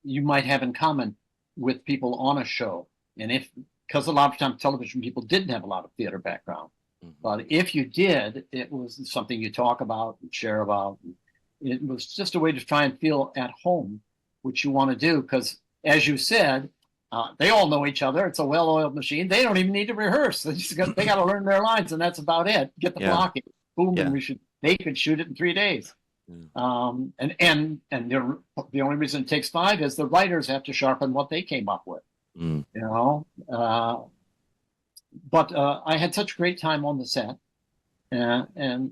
you might have in common with people on a show. And because a lot of times television people didn't have a lot of theater background. But if you did, it was something you talk about and share about. It was just a way to try and feel at home, which you want to do. Because as you said, they all know each other. It's a well-oiled machine. They don't even need to rehearse. They got to learn their lines, and that's about it. Get the blocking. Boom, and they could shoot it in 3 days. And the only reason it takes 5 is the writers have to sharpen what they came up with. But I had such a great time on the set, and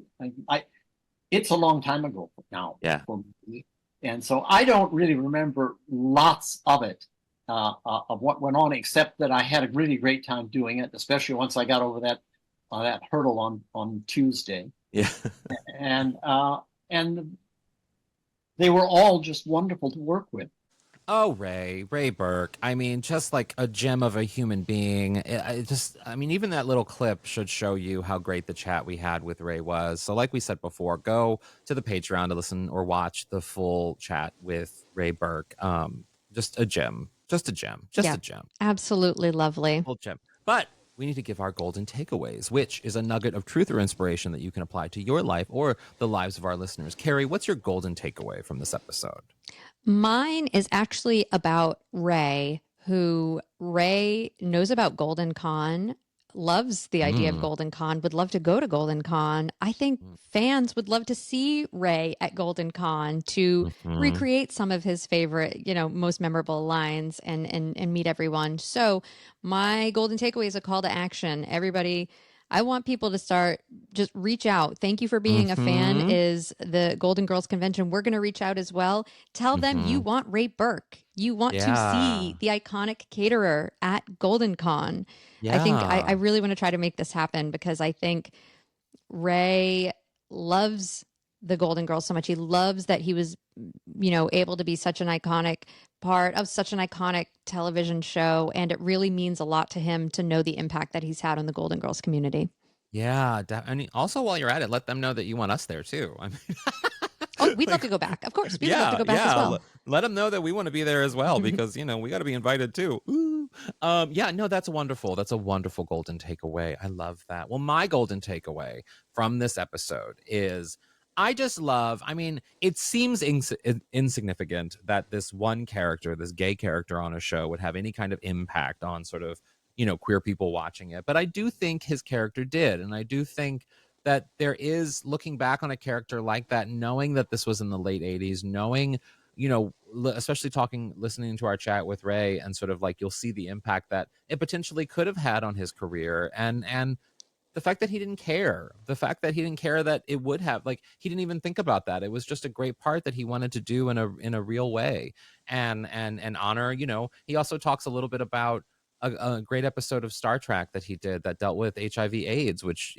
it's a long time ago now. Yeah. For me. And so I don't really remember lots of it, of what went on, except that I had a really great time doing it, especially once I got over that hurdle on Tuesday. Yeah. And they were all just wonderful to work with. Oh, Raye Birk. I mean, just like a gem of a human being. Even that little clip should show you how great the chat we had with Raye was. So like we said before, go to the Patreon to listen or watch the full chat with Raye Birk. Just a gem. Just a gem. Just a gem. Absolutely lovely. Full gem. But we need to give our golden takeaways, which is a nugget of truth or inspiration that you can apply to your life or the lives of our listeners. Kerri, what's your golden takeaway from this episode? Mine is actually about Raye, who Raye knows about Golden Con, loves the idea of Golden Con, would love to go to Golden Con. I think fans would love to see Raye at Golden Con to recreate some of his favorite, most memorable lines and meet everyone. So my golden takeaway is a call to action. Everybody, I want people to start, just reach out. Thank you for being a fan is the Golden Girls Convention. We're going to reach out as well. Tell them you want Raye Birk. You want to see the iconic Caterer at Golden Con. I think I really want to try to make this happen because I think Raye loves the Golden Girls so much. He loves that he was, able to be such an iconic part of such an iconic television show. And it really means a lot to him to know the impact that he's had on the Golden Girls community. Yeah. And also while you're at it, let them know that you want us there too. I mean, we'd love to go back. Of course, we would love to go back as well. Let them know that we want to be there as well, because we got to be invited too. Ooh. No, that's wonderful. That's a wonderful golden takeaway. I love that. Well, my golden takeaway from this episode is I just love, it seems insignificant that this one character, this gay character on a show, would have any kind of impact on sort of, queer people watching it. But I do think his character did. And I do think that there is, looking back on a character like that, knowing that this was in the late 80s, knowing, especially listening to our chat with Ray, and sort of like, you'll see the impact that it potentially could have had on his career. And the fact that he didn't care, that it would have, like, he didn't even think about that. It was just a great part that he wanted to do in a real way, and honor. He also talks a little bit about a great episode of Star Trek that he did that dealt with HIV/AIDS, which,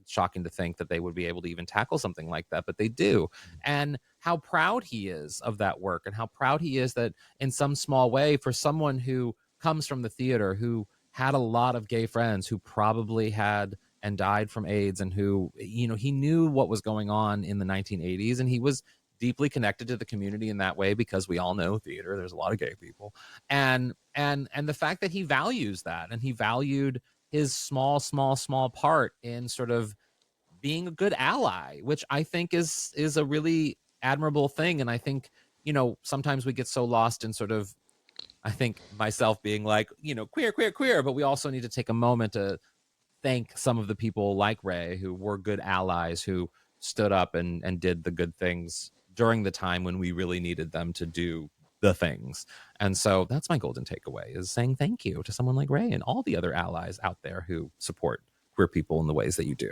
shocking to think that they would be able to even tackle something like that, but they do. And how proud he is of that work, and how proud he is that in some small way, for someone who comes from the theater, who had a lot of gay friends who probably had and died from AIDS, and who, he knew what was going on in the 1980s, and he was deeply connected to the community in that way, because we all know theater, there's a lot of gay people, and the fact that he values that, and he valued his small part in sort of being a good ally, which I think is a really admirable thing. And I think, sometimes we get so lost in sort of, I think myself being like, queer, but we also need to take a moment to thank some of the people like Ray, who were good allies, who stood up and did the good things during the time when we really needed them to do the things. And so that's my golden takeaway, is saying thank you to someone like Ray and all the other allies out there who support queer people in the ways that you do.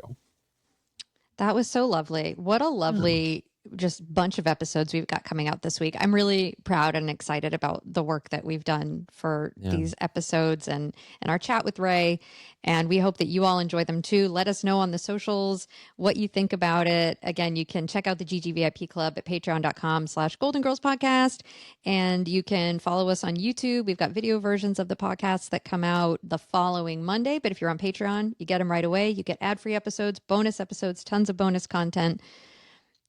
That was so lovely. What a lovely just bunch of episodes we've got coming out this week. I'm really proud and excited about the work that we've done for these episodes and our chat with Ray. And we hope that you all enjoy them too. Let us know on the socials what you think about it. Again, you can check out the GGVIP Club at patreon.com/Golden Girls Podcast. And you can follow us on YouTube. We've got video versions of the podcasts that come out the following Monday. But if you're on Patreon, you get them right away. You get ad-free episodes, bonus episodes, tons of bonus content.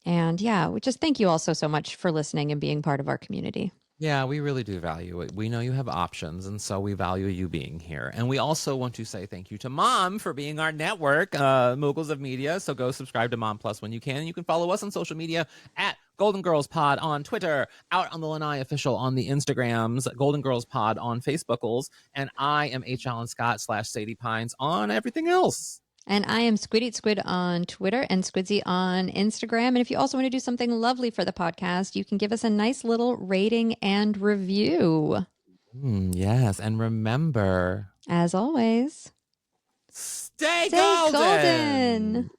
And we just thank you all so much for listening and being part of our community. Yeah, we really do value it. We know you have options, and so we value you being here. And we also want to say thank you to Mom for being our network, Moguls of Media. So go subscribe to Mom Plus when you can. And you can follow us on social media at Golden Girls Pod on Twitter, Out on the Lanai Official on the Instagrams, Golden Girls Pod on Facebookles, and I am HAlanScott / Sadie Pines on everything else. And I am Squid Eat Squid on Twitter and Squidsy on Instagram. And if you also want to do something lovely for the podcast, you can give us a nice little rating and review. Yes. And remember, as always, stay golden.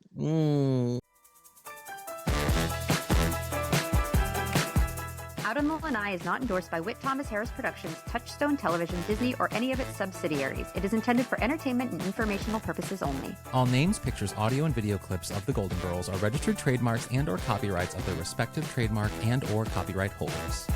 Out on the Lanai is not endorsed by Whit Thomas Harris Productions, Touchstone Television, Disney, or any of its subsidiaries. It is intended for entertainment and informational purposes only. All names, pictures, audio, and video clips of the Golden Girls are registered trademarks and/or copyrights of their respective trademark and/or copyright holders.